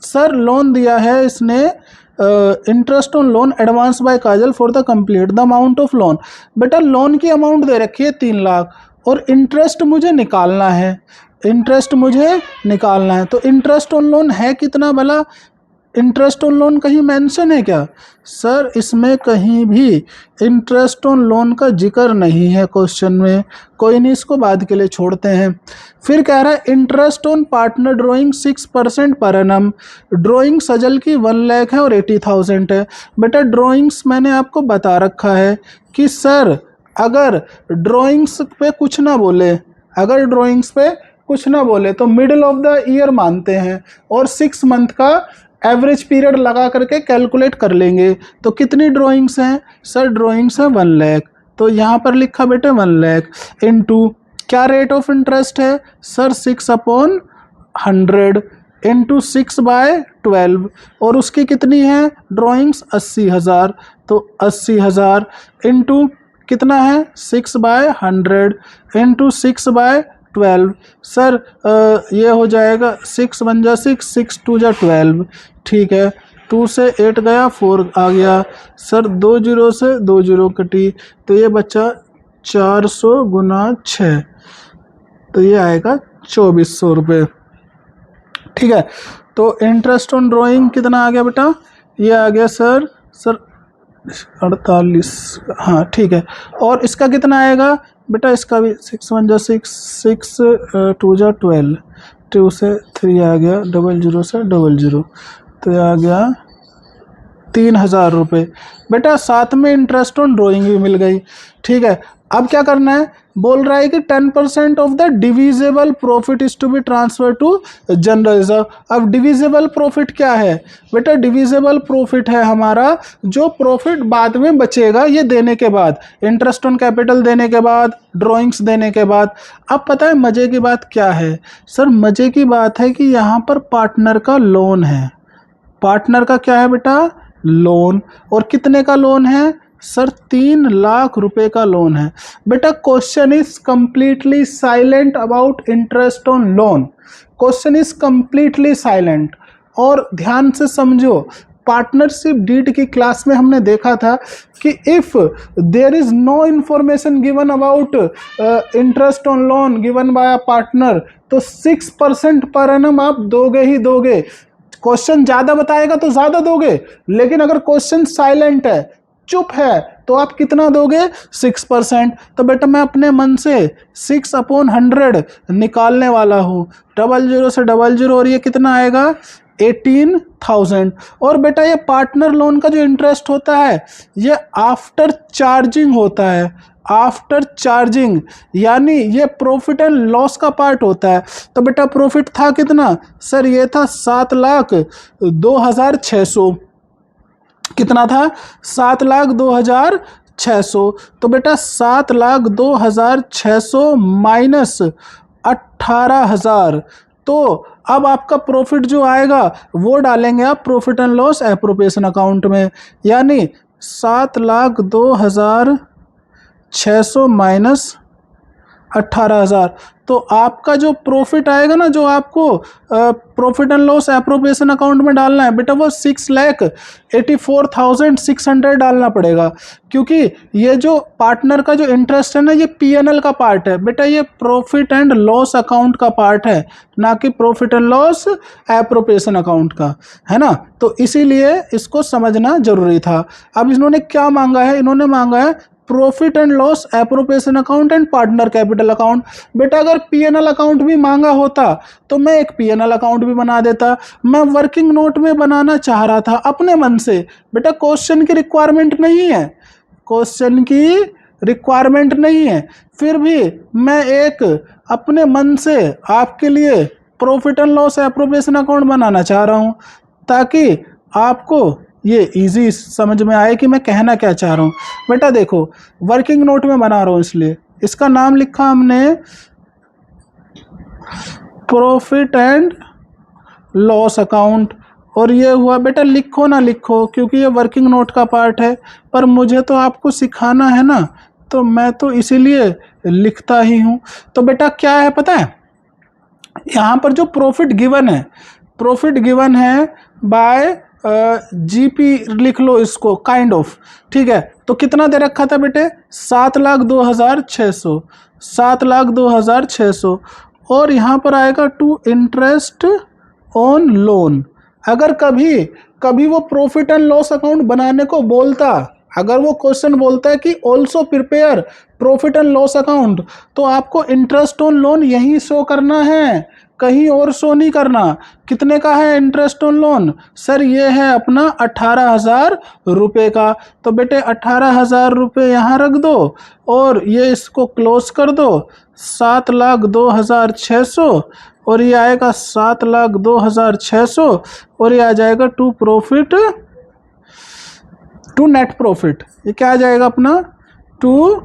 सर, लोन दिया है इसने, interest on loan advance by Kajal for the complete the amount of loan. बेटा लोन की अमाउंट दे रखी है 3 लाख और इंटरेस्ट मुझे निकालना है, इंटरेस्ट मुझे निकालना है। तो इंटरेस्ट ऑन लोन है कितना भला, इंटरेस्ट ऑन लोन कहीं मेंशन है क्या सर, इसमें कहीं भी इंटरेस्ट ऑन लोन का जिक्र नहीं है क्वेश्चन में। कोई नहीं, इसको बाद के लिए छोड़ते हैं। फिर कह रहा है interest on partner drawing 6% per annum. Drawing सजल की 1 लाख है और 80,000 है। बेटा ड्राइंग्स मैंने आपको बता रखा है कि सर अगर ड्राइंग्स पे कुछ ना बोले, अगर ड्राइंग्स पे कुछ ना बोले तो मिडिल ऑफ द ईयर मानते हैं और 6 मंथ का एवरेज पीरियड लगा करके कैलकुलेट कर लेंगे। तो कितनी ड्राइंग्स हैं सर, ड्राइंग्स है 1 लाख, तो यहाँ पर लिखा बेटे 1 लाख इनटू क्या रेट ऑफ इंटरेस्ट है सर, 6/100 इंटू 6/12 और उसकी कितनी है ड्राइंग्स 80,000, तो 80,000 इंटू कितना है 6/100 इंटू 6/12। सर ये हो जाएगा 6 1 जा 6, 6 2 जा 12, ठीक है। 2 से 8 गया, 4 आ गया सर, 2 0 से 2 0 कटी, तो ये बच्चा 400 गुना 6, तो ये आएगा 2400 रुपये, ठीक है। तो इंटरेस्ट ऑन ड्राइंग कितना आ गया बेटा, ये आ गया सर 48, हाँ ठीक है। और इसका कितना आएगा बेटा, इसका भी 6 1 जा 6, 6 2 जा 12, 2 से 3 आ गया, 00 से 00, तो ये आ गया 3,000 रुपये। बेटा साथ में इंटरेस्ट ऑन ड्राइंग भी मिल गई, ठीक है। अब क्या करना है, बोल रहा है कि 10% of the divisible profit is to be transfer to general reserve. अब डिविजिबल प्रॉफिट क्या है बेटा, डिविजिबल प्रॉफिट है हमारा जो प्रॉफिट बाद में बचेगा, ये देने के बाद, इंटरेस्ट ऑन कैपिटल देने के बाद, ड्राइंग्स देने के बाद। अब पता है मजे की बात क्या है सर, मजे की बात है कि यहाँ पर पार्टनर का लोन है, पार्टनर का क्या है बेटा, लोन, और कितने का लोन है सर 3 लाख रुपए का लोन है। बेटा question is completely silent about interest on loan, question is completely silent. और ध्यान से समझो, पार्टनरशिप डीड की क्लास में हमने देखा था कि if there is no information given about interest on loan given by a partner, तो 6% पर एनम आप दोगे ही दोगे। क्वेश्चन ज्यादा बताएगा तो ज्यादा दोगे, लेकिन अगर क्वेश्चन साइलेंट है, चुप है, तो आप कितना दोगे? 6%। तो बेटा मैं अपने मन से 6/100 निकालने वाला हूँ, 00 से 00, और ये कितना आएगा? 18,000। और बेटा ये पार्टनर लोन का जो इंटरेस्ट होता है ये आफ्टर चार्जिंग होता है, आफ्टर चार्जिंग, यानी ये प्रॉफिट एंड लॉस का पार्ट होता है। तो बेटा प्रॉफिट था कितना? सर ये था 7,02,600। कितना था? 7,02,600। तो बेटा 7,02,600 माइनस 18,000, तो अब आपका प्रॉफिट जो आएगा वो डालेंगे आप profit and loss appropriation account में, यानी 7,02,600 माइनस 18,000। तो आपका जो प्रॉफिट आएगा ना, जो आपको profit and loss appropriation account में डालना है बेटा, वो 6,84,600 डालना पड़ेगा, क्योंकि ये जो पार्टनर का जो इंटरेस्ट है ना, ये पीएनएल का पार्ट है बेटा, ये प्रॉफिट एंड लॉस अकाउंट का पार्ट है, ना कि profit and loss appropriation account का, है ना। तो इसीलिए इसको समझना जरूरी था। अब इन्होंने क्या मांगा है? इन्होंने मांगा है profit and loss appropriation account and partner capital account. बेटा अगर पीएनएल अकाउंट भी मांगा होता तो मैं एक पीएनएल अकाउंट भी बना देता, मैं वर्किंग नोट में बनाना चाह रहा था अपने मन से। बेटा क्वेश्चन की रिक्वायरमेंट नहीं है, क्वेश्चन की रिक्वायरमेंट नहीं है, फिर भी मैं एक अपने मन से आपके लिए profit and loss appropriation account बनाना चाह रहा हूं, ताकि आपको ये इजी समझ में आए कि मैं कहना क्या चाह रहा हूँ। बेटा देखो वर्किंग नोट में बना रहा हूँ, इसलिए इसका नाम लिखा हमने प्रॉफिट एंड लॉस अकाउंट, और ये हुआ। बेटा लिखो ना लिखो, क्योंकि ये वर्किंग नोट का पार्ट है, पर मुझे तो आपको सिखाना है ना, तो मैं तो इसीलिए लिखता ही हूँ। तो बेटा क्या है पता है, यहाँ पर जो प्रॉफिट गिवन है, प्रॉफिट गिवन है बाय जीपी लिख लो इसको, काइंड ऑफ, ठीक है। तो कितना दे रखा था बेटे? 7,02,600, 7,02,600, और यहाँ पर आएगा टू इंटरेस्ट ऑन लोन। अगर कभी वो प्रॉफिट एंड लॉस अकाउंट बनाने को बोलता, अगर वो क्वेश्चन बोलता है कि also prepare profit and loss account, तो आपको इंटरेस्ट ऑन लोन यहीं शो करना है, कहीं और शो नहीं करना। कितने का है इंटरेस्ट ऑन लोन? सर ये है अपना 18,000 रुपये का। तो बेटे 18,000 रुपये यहाँ रख दो, और ये इसको क्लोज कर दो, 7,02,600, और ये आएगा 7,02,600, और ये आ जाएगा टू नेट प्रॉफिट। ये क्या आ जाएगा अपना? To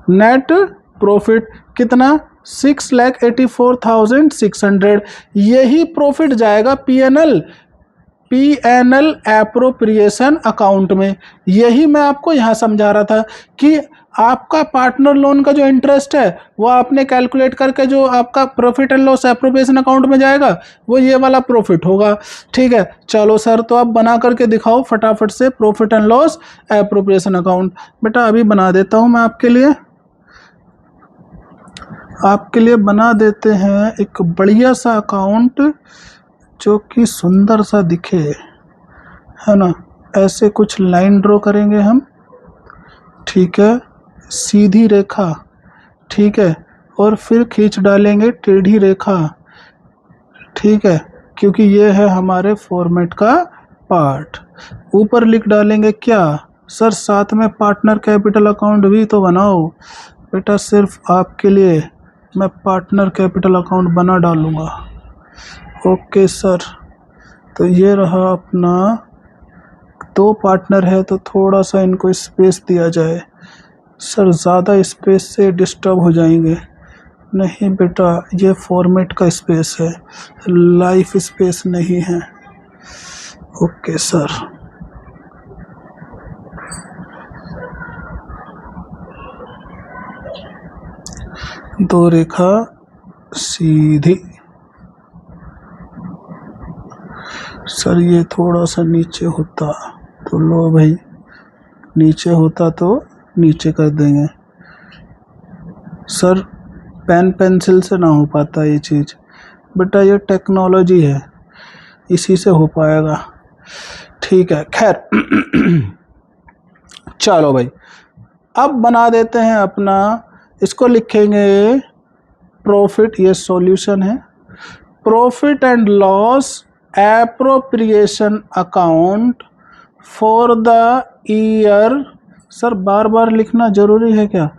net profit. कितना? 6,84,600। यही प्रॉफिट जाएगा पीएनएल एप्रोप्रिएशन अकाउंट में। यही मैं आपको यहाँ समझा रहा था कि आपका पार्टनर लोन का जो इंटरेस्ट है वो आपने कैलकुलेट करके जो आपका profit and loss appropriation account में जाएगा वो ये वाला प्रॉफिट होगा, ठीक है। चलो सर, तो आप बना करके दिखाओ फटाफट से profit and loss appropriation account. बेटा अभी बना देता हूँ मैं आपके लिए बना देते हैं एक बढ़िया सा अकाउंट जो कि सुंदर सा दिखे, है ना। ऐसे कुछ लाइन ड्रॉ करेंगे हम, ठीक है, सीधी रेखा, ठीक है, और फिर खींच डालेंगे टेढ़ी रेखा, ठीक है, क्योंकि ये है हमारे फॉर्मेट का पार्ट। ऊपर लिख डालेंगे क्या? सर साथ में पार्टनर कैपिटल अकाउंट भी तो बनाओ। बेटा सिर्फ आपके लिए मैं पार्टनर कैपिटल अकाउंट बना डालूँगा। ओके सर, तो ये रहा अपना, 2 पार्टनर है तो थोड़ा सा इनको स्पेस दिया जाए। सर ज़्यादा स्पेस से डिस्टर्ब हो जाएंगे। नहीं बेटा, ये फॉर्मेट का स्पेस है, लाइफ स्पेस नहीं है। Okay sir. दो रेखा सीधी। सर ये थोड़ा सा नीचे होता तो लो भाई, नीचे होता तो नीचे कर देंगे। सर पेन पेंसिल से ना हो पाता ये चीज़, बेटा ये टेक्नोलॉजी है, इसी से हो पाएगा। ठीक है, खैर चलो भाई, अब बना देते हैं अपना, इसको लिखेंगे प्रॉफिट, ये सॉल्यूशन है, profit and loss appropriation account for the year. Sir बार बार लिखना जरूरी है क्या?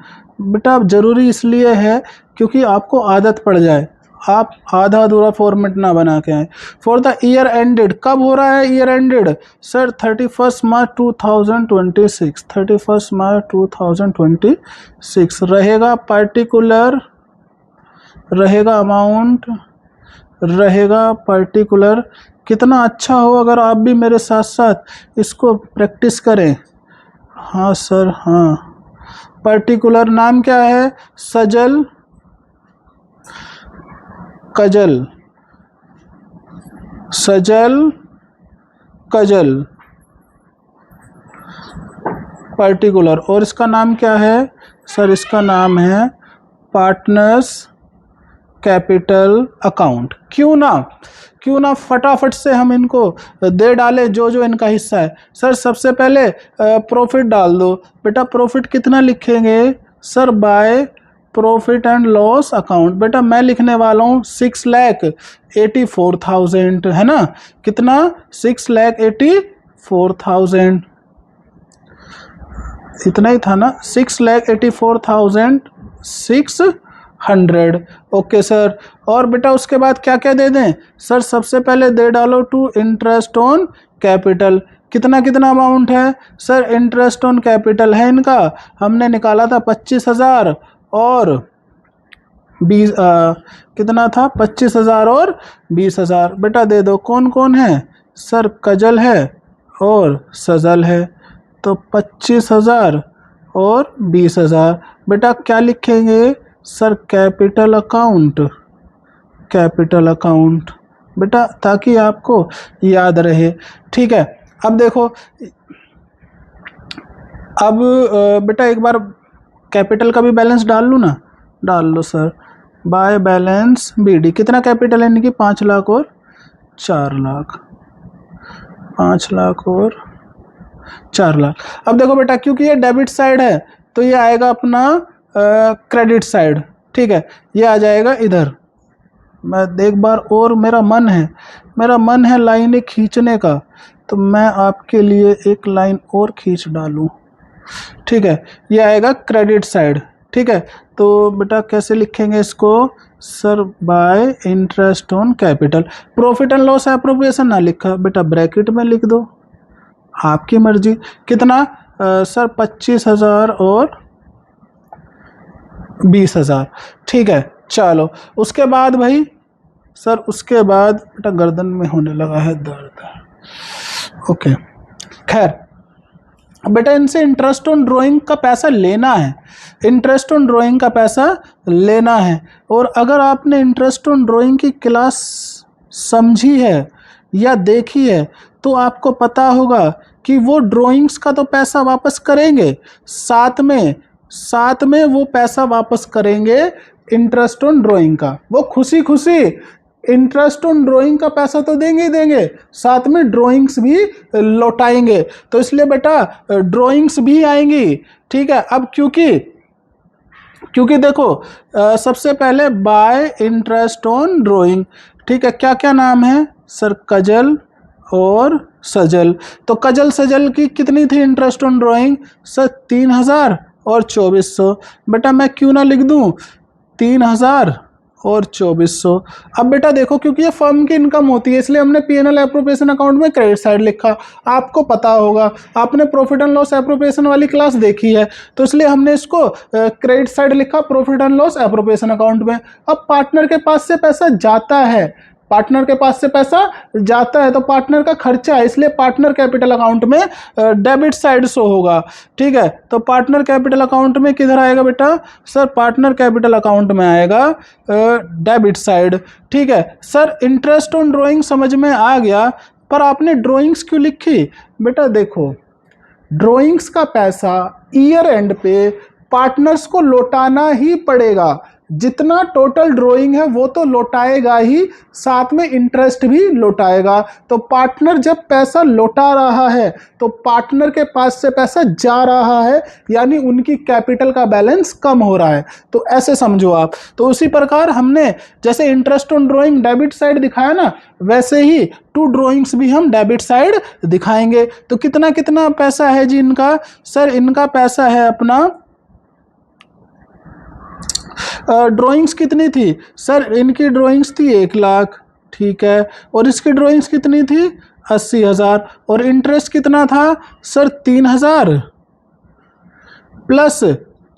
बेटा अब जरूरी इसलिए है क्योंकि आपको आदत पड़ जाए, आप आधा अधूरा फॉर्मेट ना बना के आए। फॉर द ईयर एंडेड, कब हो रहा है year ended? Sir 31 March 2026, 31 March 2026 रहेगा, पार्टिकुलर रहेगा, अमाउंट रहेगा पर्टिकुलर। कितना अच्छा हो अगर आप भी मेरे साथ साथ इसको प्रैक्टिस करें। हाँ सर हाँ, पर्टिकुलर नाम क्या है? सजल कजल, सजल कजल पर्टिकुलर। और इसका नाम क्या है? सर इसका नाम है पार्टनर्स कैपिटल अकाउंट। क्यों ना फटाफट से हम इनको दे डालें जो जो इनका हिस्सा है। सर सबसे पहले प्रॉफिट डाल दो। बेटा प्रॉफिट कितना लिखेंगे? Sir by profit and loss account. बेटा मैं लिखने वाला हूँ 6,84,000, है ना? कितना? 6,84,000, इतना ही था ना, 6,84,600। ओके सर, और बेटा उसके बाद क्या क्या दे दें? सर सबसे पहले दे डालो टू इंटरेस्ट ऑन कैपिटल। कितना कितना अमाउंट है? सर इंटरेस्ट ऑन कैपिटल है इनका, हमने निकाला था 25,000 और 20, कितना था? 25,000 और 20,000। बेटा दे दो। कौन कौन है? सर कजल है और सजल है, तो 25,000 और 20,000। बेटा क्या लिखेंगे? Sir capital account, capital account बेटा, ताकि आपको याद रहे। ठीक है, अब देखो, अब बेटा एक बार कैपिटल का भी बैलेंस डाल लूँ ना? डाल लो सर। बाय बैलेंस बीडी, कितना कैपिटल है इनकी? 5 लाख और 4 लाख, 5 लाख और 4 लाख। अब देखो बेटा, क्योंकि ये डेबिट साइड है तो ये आएगा अपना क्रेडिट साइड। ठीक है, ये आ जाएगा इधर। मैं एक बार और, मेरा मन है लाइनें खींचने का, तो मैं आपके लिए एक लाइन और खींच डालूं। ठीक है, ये आएगा क्रेडिट साइड। ठीक है, तो बेटा कैसे लिखेंगे इसको? Sir bye interest on capital. Profit and loss appropriation ना लिखा बेटा, ब्रैकेट में लिख दो, आपकी मर्जी। कितना? सर 25,000 और 20,000। ठीक है, चलो उसके बाद भाई, सर उसके बाद बेटा गर्दन में होने लगा है दर्द। ओके, खैर बेटा इनसे इंटरेस्ट ऑन ड्राइंग का पैसा लेना है, इंटरेस्ट ऑन ड्राइंग का पैसा लेना है। और अगर आपने इंटरेस्ट ऑन ड्राइंग की क्लास समझी है या देखी है तो आपको पता होगा कि वो ड्राइंग्स का तो पैसा वापस करेंगे, साथ में वो पैसा वापस करेंगे इंटरेस्ट ऑन ड्राइंग का। वो खुशी खुशी इंटरेस्ट ऑन ड्राइंग का पैसा तो देंगे ही देंगे, साथ में ड्राइंग्स भी लौटाएंगे। तो इसलिए बेटा ड्राइंग्स भी आएंगी। ठीक है, अब क्योंकि देखो सबसे पहले बाय इंटरेस्ट ऑन ड्राइंग। ठीक है, क्या क्या नाम है? सर कजल और सजल। तो कजल सजल की कितनी थी इंटरेस्ट ऑन ड्राइंग? सर 3,000 और 2,400। बेटा मैं क्यों ना लिख दूं 3,000 और 2,400। अब बेटा देखो, क्योंकि ये फर्म की इनकम होती है इसलिए हमने P&L एप्रोप्रिएशन अकाउंट में क्रेडिट साइड लिखा। आपको पता होगा, आपने प्रॉफिट एंड लॉस एप्रोप्रिएशन वाली क्लास देखी है, तो इसलिए हमने इसको क्रेडिट साइड लिखा profit and loss appropriation account में। अब पार्टनर के पास से पैसा जाता है, पार्टनर के पास से पैसा जाता है तो पार्टनर का खर्चा है, इसलिए पार्टनर कैपिटल अकाउंट में डेबिट साइड शो होगा। ठीक है, तो पार्टनर कैपिटल अकाउंट में किधर आएगा बेटा? सर पार्टनर कैपिटल अकाउंट में आएगा डेबिट साइड। ठीक है सर, इंटरेस्ट ऑन ड्राइंग समझ में आ गया, पर आपने ड्राइंग्स क्यों लिखी? बेटा देखो, ड्राइंग्स का पैसा ईयर एंड पे पार्टनर्स को लौटाना ही पड़ेगा। जितना टोटल ड्राइंग है वो तो लौटाएगा ही, साथ में इंटरेस्ट भी लौटाएगा। तो पार्टनर जब पैसा लौटा रहा है तो पार्टनर के पास से पैसा जा रहा है, यानी उनकी कैपिटल का बैलेंस कम हो रहा है। तो ऐसे समझो आप। तो उसी प्रकार हमने जैसे interest on drawing debit side दिखाया ना, वैसे ही टू ड्राइंग्स भी हम डेबिट साइड दिखाएंगे। तो कितना कितना पैसा है जी इनका? सर इनका पैसा है अपना, ड्राइंग्स कितनी थी? सर इनकी ड्राइंग्स थी 1 लाख। ठीक है, और इसकी ड्राइंग्स कितनी थी? 80,000। और इंटरेस्ट कितना था? Sir 3,000 plus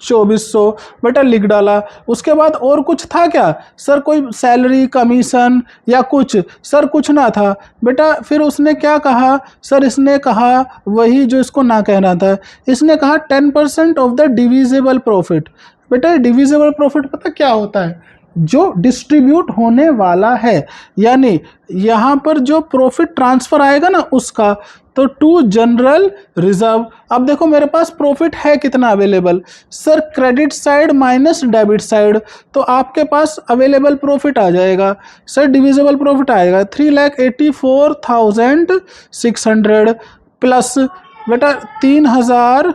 2400। बेटा लिख डाला। उसके बाद और कुछ था क्या? सर कोई सैलरी कमीशन या कुछ? सर कुछ ना था। बेटा फिर उसने क्या कहा? सर इसने कहा वही जो इसको ना कहना था, इसने कहा 10% ऑफ द डिविजिबल प्रॉफिट। बेटा डिविजिबल प्रॉफिट पता क्या होता है? जो डिस्ट्रीब्यूट होने वाला है, यानी यहाँ पर जो प्रॉफिट ट्रांसफर आएगा ना उसका, तो टू जनरल रिजर्व। अब देखो मेरे पास प्रॉफिट है कितना available? Sir credit side minus debit side, तो आपके पास अवेलेबल प्रॉफिट आ जाएगा। सर डिविजिबल प्रॉफिट आएगा 3,84,600 प्लस बेटा 3,000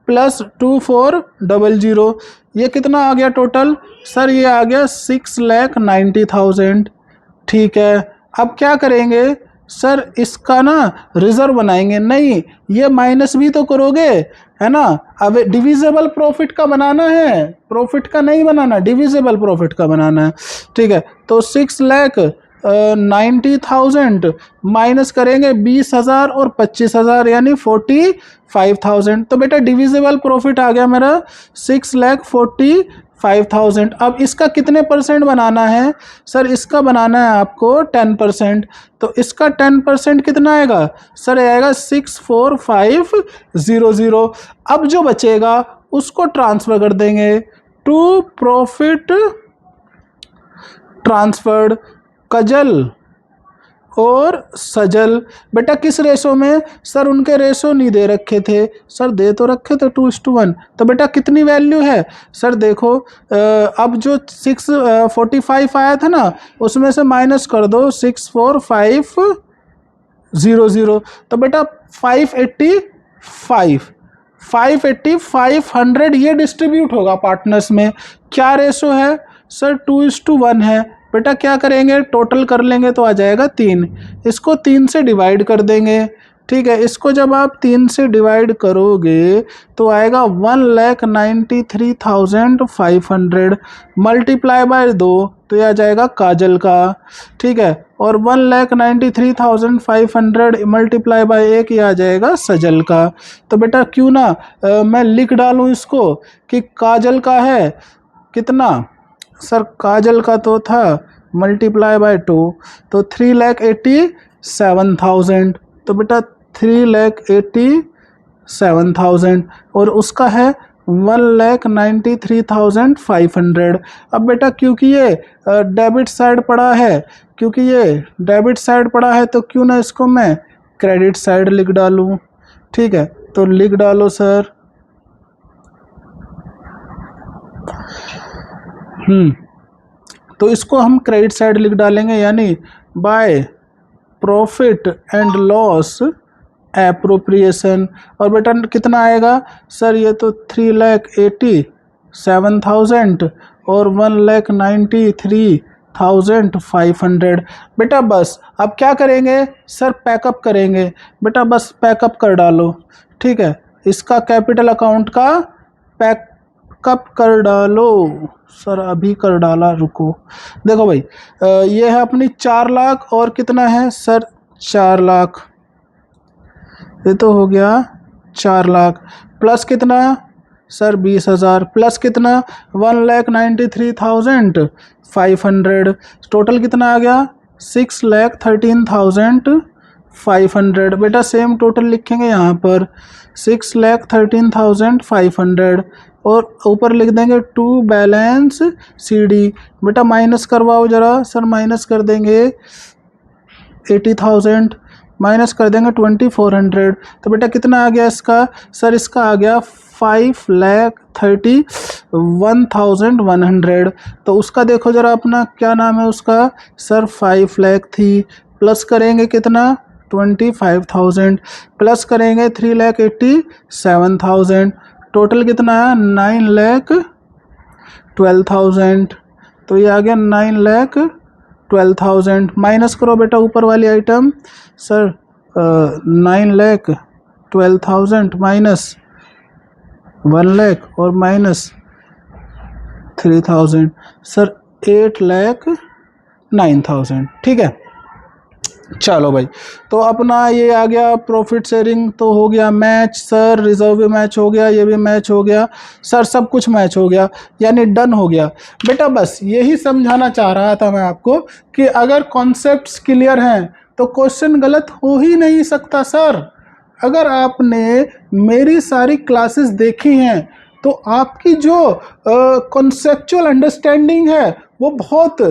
प्लस 2,400, ये कितना आ गया टोटल? सर ये आ गया 6,90,000। ठीक है, अब क्या करेंगे? सर इसका ना रिजर्व बनाएंगे। नहीं, ये माइनस भी तो करोगे, है ना? अब डिविजिबल प्रॉफिट का बनाना है, प्रॉफिट का नहीं बनाना, डिविजिबल प्रॉफिट का बनाना है। ठीक है, तो 6,90,000 माइनस करेंगे 20,000 और 25,000 यानी 45,000। तो बेटा डिविजिबल प्रॉफिट आ गया मेरा 6,45,000। अब इसका कितने परसेंट बनाना है? सर इसका बनाना है आपको 10%। तो इसका 10% कितना आएगा? सर आएगा 6,45,000। अब जो बचेगा उसको ट्रांसफर कर देंगे टू प्रॉफिट ट्रांसफर्ड कजल और सजल। बेटा किस रेशो में? सर उनके रेशो नहीं दे रखे थे। सर दे तो रखे थे 2:1। तो बेटा कितनी वैल्यू है? सर देखो अब जो 645 आया था ना, उसमें से माइनस कर दो 6,45,000। तो बेटा 580 ये डिस्ट्रीब्यूट होगा पार्टनर्स में। क्या रेशो है? सर 2:1 है। बेटा क्या करेंगे? टोटल कर लेंगे तो आ जाएगा 3। इसको 3 से डिवाइड कर देंगे। ठीक है, इसको जब आप 3 से डिवाइड करोगे तो आएगा 1,93,500 मल्टीप्लाई बाय 2, तो यह आ जाएगा काजल का। ठीक है, और 1,93,500 मल्टीप्लाई बाय 1 यह आ जाएगा सजल का। तो बेटा क्यों ना मैं लिख डालूँ इसको कि काजल का है कितना? सर काजल का तो था मल्टीप्लाई बाय 2, तो 3,87,000। तो बेटा 3,87,000 और उसका है 1,93,500। अब बेटा क्योंकि ये डेबिट साइड पड़ा है, तो क्यों ना इसको मैं क्रेडिट साइड लिख डालूँ। ठीक है, तो लिख डालो सर। तो इसको हम क्रेडिट साइड लिख डालेंगे, यानी by profit and loss appropriation. और बेटा कितना आएगा? सर ये तो 3,87,000 और 1,93,500। बेटा बस अब क्या करेंगे? सर पैकअप करेंगे। बेटा बस पैकअप कर डालो। ठीक है, इसका कैपिटल अकाउंट का पैकअप कर डालो। सर अभी कर डाला, रुको। देखो भाई ये है अपनी 4 लाख और कितना है? सर 4 लाख। ये तो हो गया 4 लाख प्लस कितना? सर 20,000 प्लस कितना? 1,93,500। टोटल कितना आ गया? 6,13,500। बेटा सेम टोटल लिखेंगे यहाँ पर 6,13,500 और ऊपर लिख देंगे टू बैलेंस CD। बेटा माइनस करवाओ ज़रा सर, माइनस कर देंगे 80,000 माइनस कर देंगे 2,400। तो बेटा कितना आ गया इसका सर, इसका आ गया 5,31,100। तो उसका देखो ज़रा अपना क्या नाम है उसका सर, 5 लाख थी, प्लस करेंगे कितना 25,000, प्लस करेंगे 3,87,000, टोटल कितना है 9,12,000। तो ये आ गया 9,12,000। माइनस करो बेटा ऊपर वाली आइटम सर, 9,12,000 माइनस 1 लाख और माइनस 3,000 सर, 8,09,000। ठीक है, चलो भाई। तो अपना ये आ गया प्रॉफिट शेयरिंग तो हो गया मैच सर, रिजर्व भी मैच हो गया, ये भी मैच हो गया सर, सब कुछ मैच हो गया, यानी डन हो गया। बेटा बस यही समझाना चाह रहा था मैं आपको कि अगर कॉन्सेप्ट्स क्लियर हैं तो क्वेश्चन गलत हो ही नहीं सकता सर। अगर आपने मेरी सारी क्लासेस देखी हैं तो आपकी जो कॉन्सेप्चुअल अंडरस्टैंडिंग है वो बहुत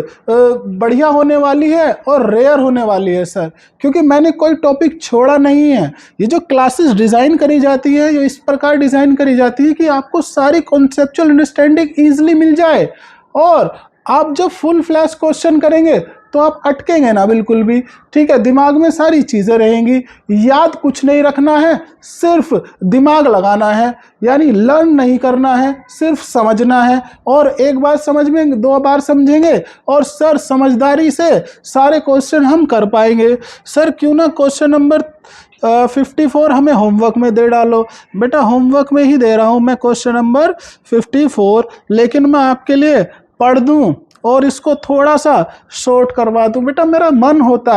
बढ़िया होने वाली है और रेयर होने वाली है सर, क्योंकि मैंने कोई टॉपिक छोड़ा नहीं है। ये जो क्लासेस डिज़ाइन करी जाती है, ये इस प्रकार डिज़ाइन करी जाती है कि आपको सारी कॉन्सेप्चुअल अंडरस्टैंडिंग ईजिली मिल जाए, और आप जब फुल फ्लैश क्वेश्चन करेंगे तो आप अटकेंगे ना बिल्कुल भी। ठीक है, दिमाग में सारी चीज़ें रहेंगी, याद कुछ नहीं रखना है, सिर्फ दिमाग लगाना है, यानी लर्न नहीं करना है, सिर्फ समझना है। और एक बार समझ में 2 बार समझेंगे और सर समझदारी से सारे क्वेश्चन हम कर पाएंगे। सर क्यों ना क्वेश्चन नंबर 54 हमें होमवर्क में दे डालो। बेटा होमवर्क में ही दे रहा हूँ मैं क्वेश्चन नंबर 54, लेकिन मैं आपके लिए पढ़ दूँ और इसको थोड़ा सा शॉर्ट करवा दूं। बेटा मेरा मन होता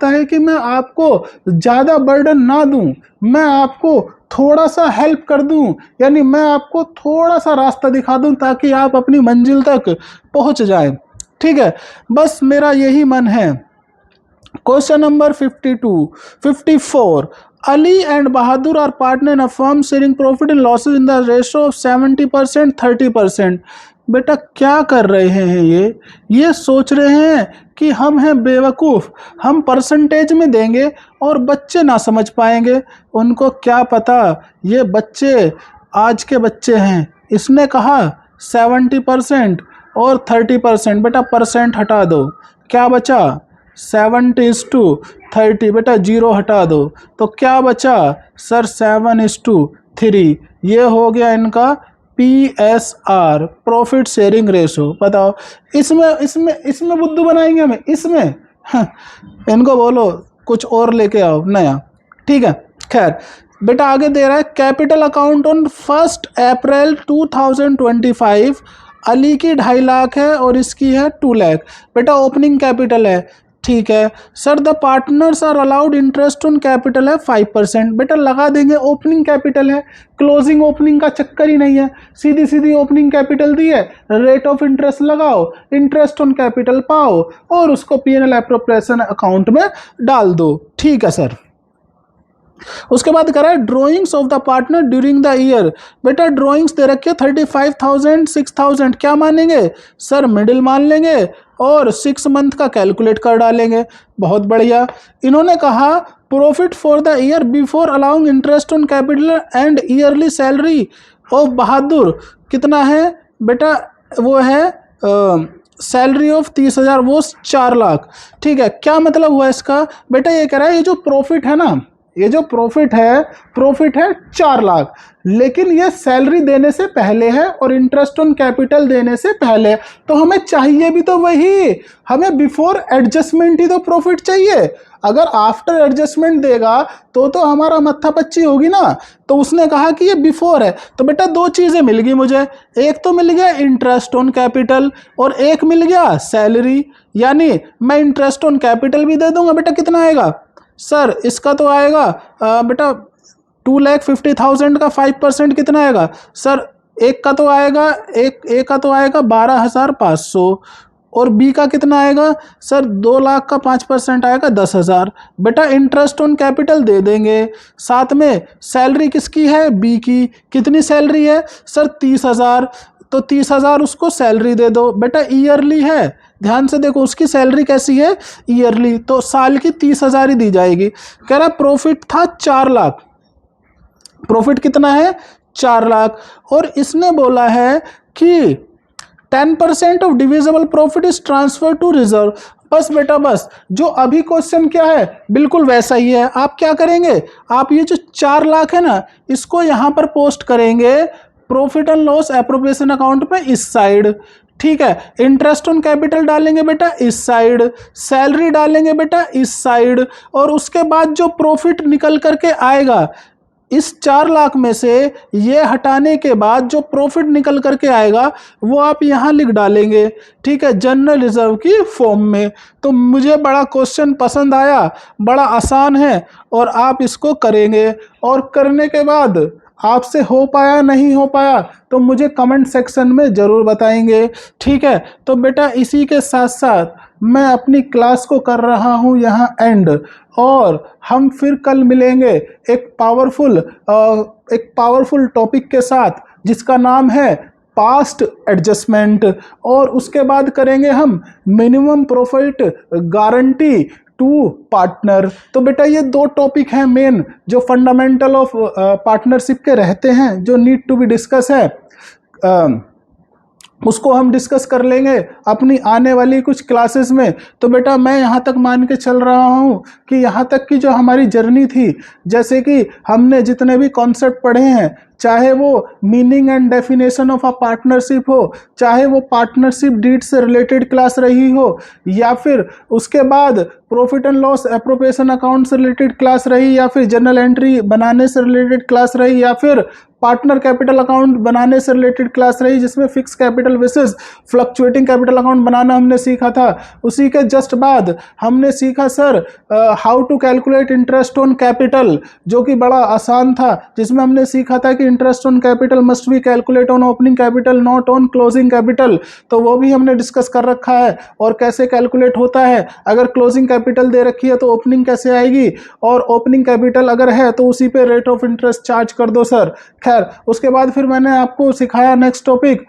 है कि मैं आपको ज़्यादा बर्डन ना दूं, मैं आपको थोड़ा सा हेल्प कर दूं, यानी मैं आपको थोड़ा सा रास्ता दिखा दूं ताकि आप अपनी मंजिल तक पहुंच जाएं। ठीक है, बस मेरा यही मन है। Question number 54, Ali and Bahadur are partner in a firm sharing profit and losses in the ratio of 70% 30%। बेटा क्या कर रहे हैं ये सोच रहे हैं कि हम हैं बेवकूफ़, हम परसेंटेज में देंगे और बच्चे ना समझ पाएंगे। उनको क्या पता, ये बच्चे आज के बच्चे हैं। इसने कहा 70% और 30%, बेटा परसेंट हटा दो, क्या बचा 70:30, बेटा 0 हटा दो, तो क्या बचा सर 7:3। ये हो गया इनका PSR, प्रॉफिट शेयरिंग रेशो। बताओ इसमें बुद्धू बनाएंगे हमें, इसमें इनको बोलो कुछ और लेके आओ नया। ठीक है, खैर बेटा आगे दे रहा है capital account on 1 April 2025। Ali की 2.5 लाख है और इसकी है 2 लाख। बेटा ओपनिंग कैपिटल है, ठीक है sir. The partners are allowed interest on capital है 5%। बेटा लगा देंगे, ओपनिंग कैपिटल है, क्लोजिंग ओपनिंग का चक्कर ही नहीं है, सीधी सीधी ओपनिंग कैपिटल दी है, रेट ऑफ इंटरेस्ट लगाओ, इंटरेस्ट ऑन कैपिटल पाओ और उसको P&L एप्रोप्रिएशन अकाउंट में डाल दो। ठीक है सर। उसके बाद करा है drawings of the partner during the year. बेटा ड्रॉइंग्स दे रखी है 35,000 6,000, क्या मानेंगे सर मिडिल मान लेंगे और 6 मंथ का कैलकुलेट कर डालेंगे। बहुत बढ़िया। इन्होंने कहा profit for the year before allowing interest on capital and yearly salary of Bahadur कितना है बेटा, वो है सैलरी ऑफ 30,000, वो 4 लाख। ठीक है, क्या मतलब हुआ इसका बेटा, ये कह रहा है ये जो प्रॉफिट है ना, ये जो प्रॉफिट है 4 लाख, लेकिन ये सैलरी देने से पहले है और इंटरेस्ट ऑन कैपिटल देने से पहले, तो हमें चाहिए भी तो वही, हमें बिफोर एडजस्टमेंट ही तो प्रॉफिट चाहिए। अगर आफ्टर एडजस्टमेंट देगा तो हमारा मत्था पच्ची होगी ना। तो उसने कहा कि ये बिफोर है, तो बेटा 2 चीज़ें मिल गई मुझे, एक तो मिल गया इंटरेस्ट ऑन कैपिटल और एक मिल गया सैलरी, यानी मैं इंटरेस्ट ऑन कैपिटल भी दे दूंगा। बेटा कितना आएगा सर, इसका तो आएगा बेटा 2,50,000 का 5% कितना आएगा सर, एक का तो आएगा 12,500, और बी का कितना आएगा सर 2 लाख का 5% आएगा 10,000। बेटा इंटरेस्ट ऑन कैपिटल दे देंगे, साथ में सैलरी किसकी है बी की, कितनी सैलरी है सर 30,000, तो 30,000 उसको सैलरी दे दो। बेटा ईयरली है, ध्यान से देखो उसकी सैलरी कैसी है ईयरली, तो साल की 30,000 ही दी जाएगी। कह रहा प्रॉफिट था 4 लाख, प्रॉफिट कितना है 4 लाख, और इसने बोला है कि 10% of divisible profit is transfer to reserve. बस बेटा बस, जो अभी क्वेश्चन क्या है बिल्कुल वैसा ही है। आप क्या करेंगे, आप ये जो 4 लाख है ना इसको यहाँ पर पोस्ट करेंगे profit and loss appropriation account पे इस साइड, ठीक है। इंटरेस्ट ऑन कैपिटल डालेंगे बेटा इस साइड, सैलरी डालेंगे बेटा इस साइड, और उसके बाद जो प्रॉफिट निकल करके आएगा इस 4 लाख में से ये हटाने के बाद जो प्रॉफिट निकल करके आएगा वो आप यहाँ लिख डालेंगे, ठीक है, जनरल रिजर्व की फॉर्म में। तो मुझे बड़ा क्वेश्चन पसंद आया, बड़ा आसान है और आप इसको करेंगे, और करने के बाद आपसे हो पाया नहीं हो पाया तो मुझे कमेंट सेक्शन में ज़रूर बताएंगे, ठीक है। तो बेटा इसी के साथ साथ मैं अपनी क्लास को कर रहा हूँ यहाँ एंड, और हम फिर कल मिलेंगे एक पावरफुल टॉपिक के साथ जिसका नाम है पास्ट एडजस्टमेंट, और उसके बाद करेंगे हम minimum profit guarantee to partner. तो बेटा ये 2 टॉपिक हैं मेन जो फंडामेंटल ऑफ पार्टनरशिप के रहते हैं, जो नीड टू बी डिस्कस है, उसको हम डिस्कस कर लेंगे अपनी आने वाली कुछ क्लासेस में। तो बेटा मैं यहाँ तक मान के चल रहा हूँ कि यहाँ तक की जो हमारी जर्नी थी, जैसे कि हमने जितने भी कॉन्सेप्ट पढ़े हैं, चाहे वो meaning and definition of a partnership हो, चाहे वो पार्टनरशिप डीड से रिलेटेड क्लास रही हो, या फिर उसके बाद profit and loss appropriation account से रिलेटेड क्लास रही, या फिर जर्नल एंट्री बनाने से रिलेटेड क्लास रही, या फिर पार्टनर कैपिटल अकाउंट बनाने से रिलेटेड क्लास रही जिसमें fix capital versus fluctuating capital account बनाना हमने सीखा था। उसी के जस्ट बाद हमने सीखा sir how to calculate interest on capital, जो कि बड़ा आसान था, जिसमें हमने सीखा था कि interest on capital must be calculate on opening capital not on closing capital, तो वो भी हमने डिस्कस कर रखा है, और कैसे कैलकुलेट होता है, अगर क्लोजिंग कैपिटल दे रखी है तो ओपनिंग कैसे आएगी, और ओपनिंग कैपिटल अगर है तो उसी पे रेट ऑफ इंटरेस्ट चार्ज कर दो सर। खैर उसके बाद फिर मैंने आपको सिखाया next topic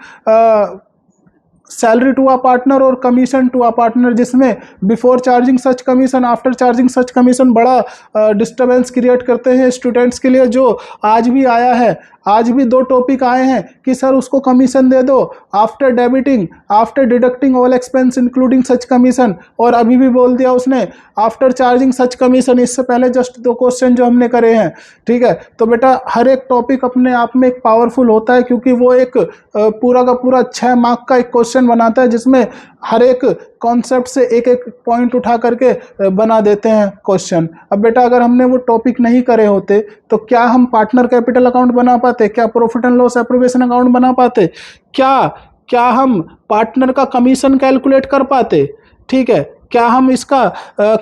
salary to a partner और कमीशन टू अ पार्टनर, जिसमें before charging such commission after charging such commission बड़ा डिस्टर्बेंस क्रिएट करते हैं स्टूडेंट्स के लिए, जो आज भी आया है। आज भी 2 टॉपिक आए हैं कि सर उसको कमीशन दे दो after debiting after deducting all expense including सच कमीशन, और अभी भी बोल दिया उसने आफ्टर चार्जिंग सच कमीशन। इससे पहले जस्ट 2 क्वेश्चन जो हमने करे हैं, ठीक है। तो बेटा हर एक टॉपिक अपने आप में एक पावरफुल होता है, क्योंकि वो एक पूरा का पूरा 6 मार्क का एक क्वेश्चन बनाता है, जिसमें हर एक कॉन्सेप्ट से एक एक पॉइंट उठा करके बना देते हैं क्वेश्चन। अब बेटा अगर हमने वो टॉपिक नहीं करे होते तो क्या हम पार्टनर कैपिटल अकाउंट बना पाते, क्या profit and loss appropriation account बना पाते, क्या हम पार्टनर का कमीशन कैलकुलेट कर पाते, ठीक है, क्या हम इसका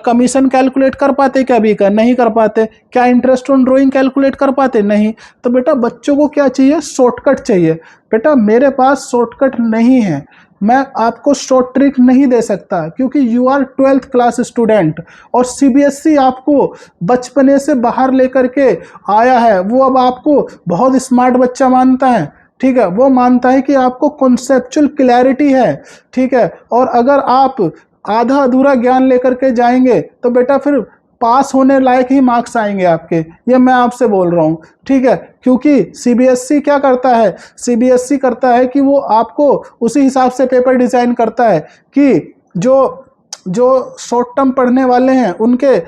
कमीशन कैलकुलेट कर पाते, क्या भी कर नहीं कर पाते, क्या इंटरेस्ट ऑन ड्राइंग कैलकुलेट कर पाते, नहीं। तो बेटा बच्चों को क्या चाहिए, शॉर्टकट चाहिए। बेटा मेरे पास शॉर्टकट नहीं है, मैं आपको शॉर्ट ट्रिक नहीं दे सकता, क्योंकि you are 12th class student, और सीबीएसई आपको बचपने से बाहर लेकर के आया है। वो अब आपको बहुत स्मार्ट बच्चा मानता है, ठीक है, वो मानता है कि आपको कॉन्सेप्चुअल क्लैरिटी है, ठीक है। और अगर आप आधा अधूरा ज्ञान लेकर के जाएंगे तो बेटा फिर पास होने लायक ही मार्क्स आएंगे आपके, ये मैं आपसे बोल रहा हूँ, ठीक है। क्योंकि सीबीएसई क्या करता है, सीबीएसई करता है कि वो आपको उसी हिसाब से पेपर डिज़ाइन करता है कि जो शॉर्ट टर्म पढ़ने वाले हैं उनके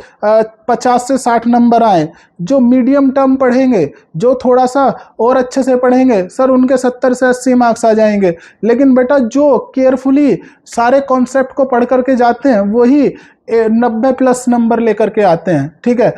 50 से 60 नंबर आए, जो मीडियम टर्म पढ़ेंगे, जो थोड़ा सा और अच्छे से पढ़ेंगे सर, उनके 70 से 80 मार्क्स आ जाएंगे। लेकिन बेटा जो केयरफुली सारे कॉन्सेप्ट को पढ़ करके जाते हैं वही 90+ नंबर लेकर के आते हैं, ठीक है।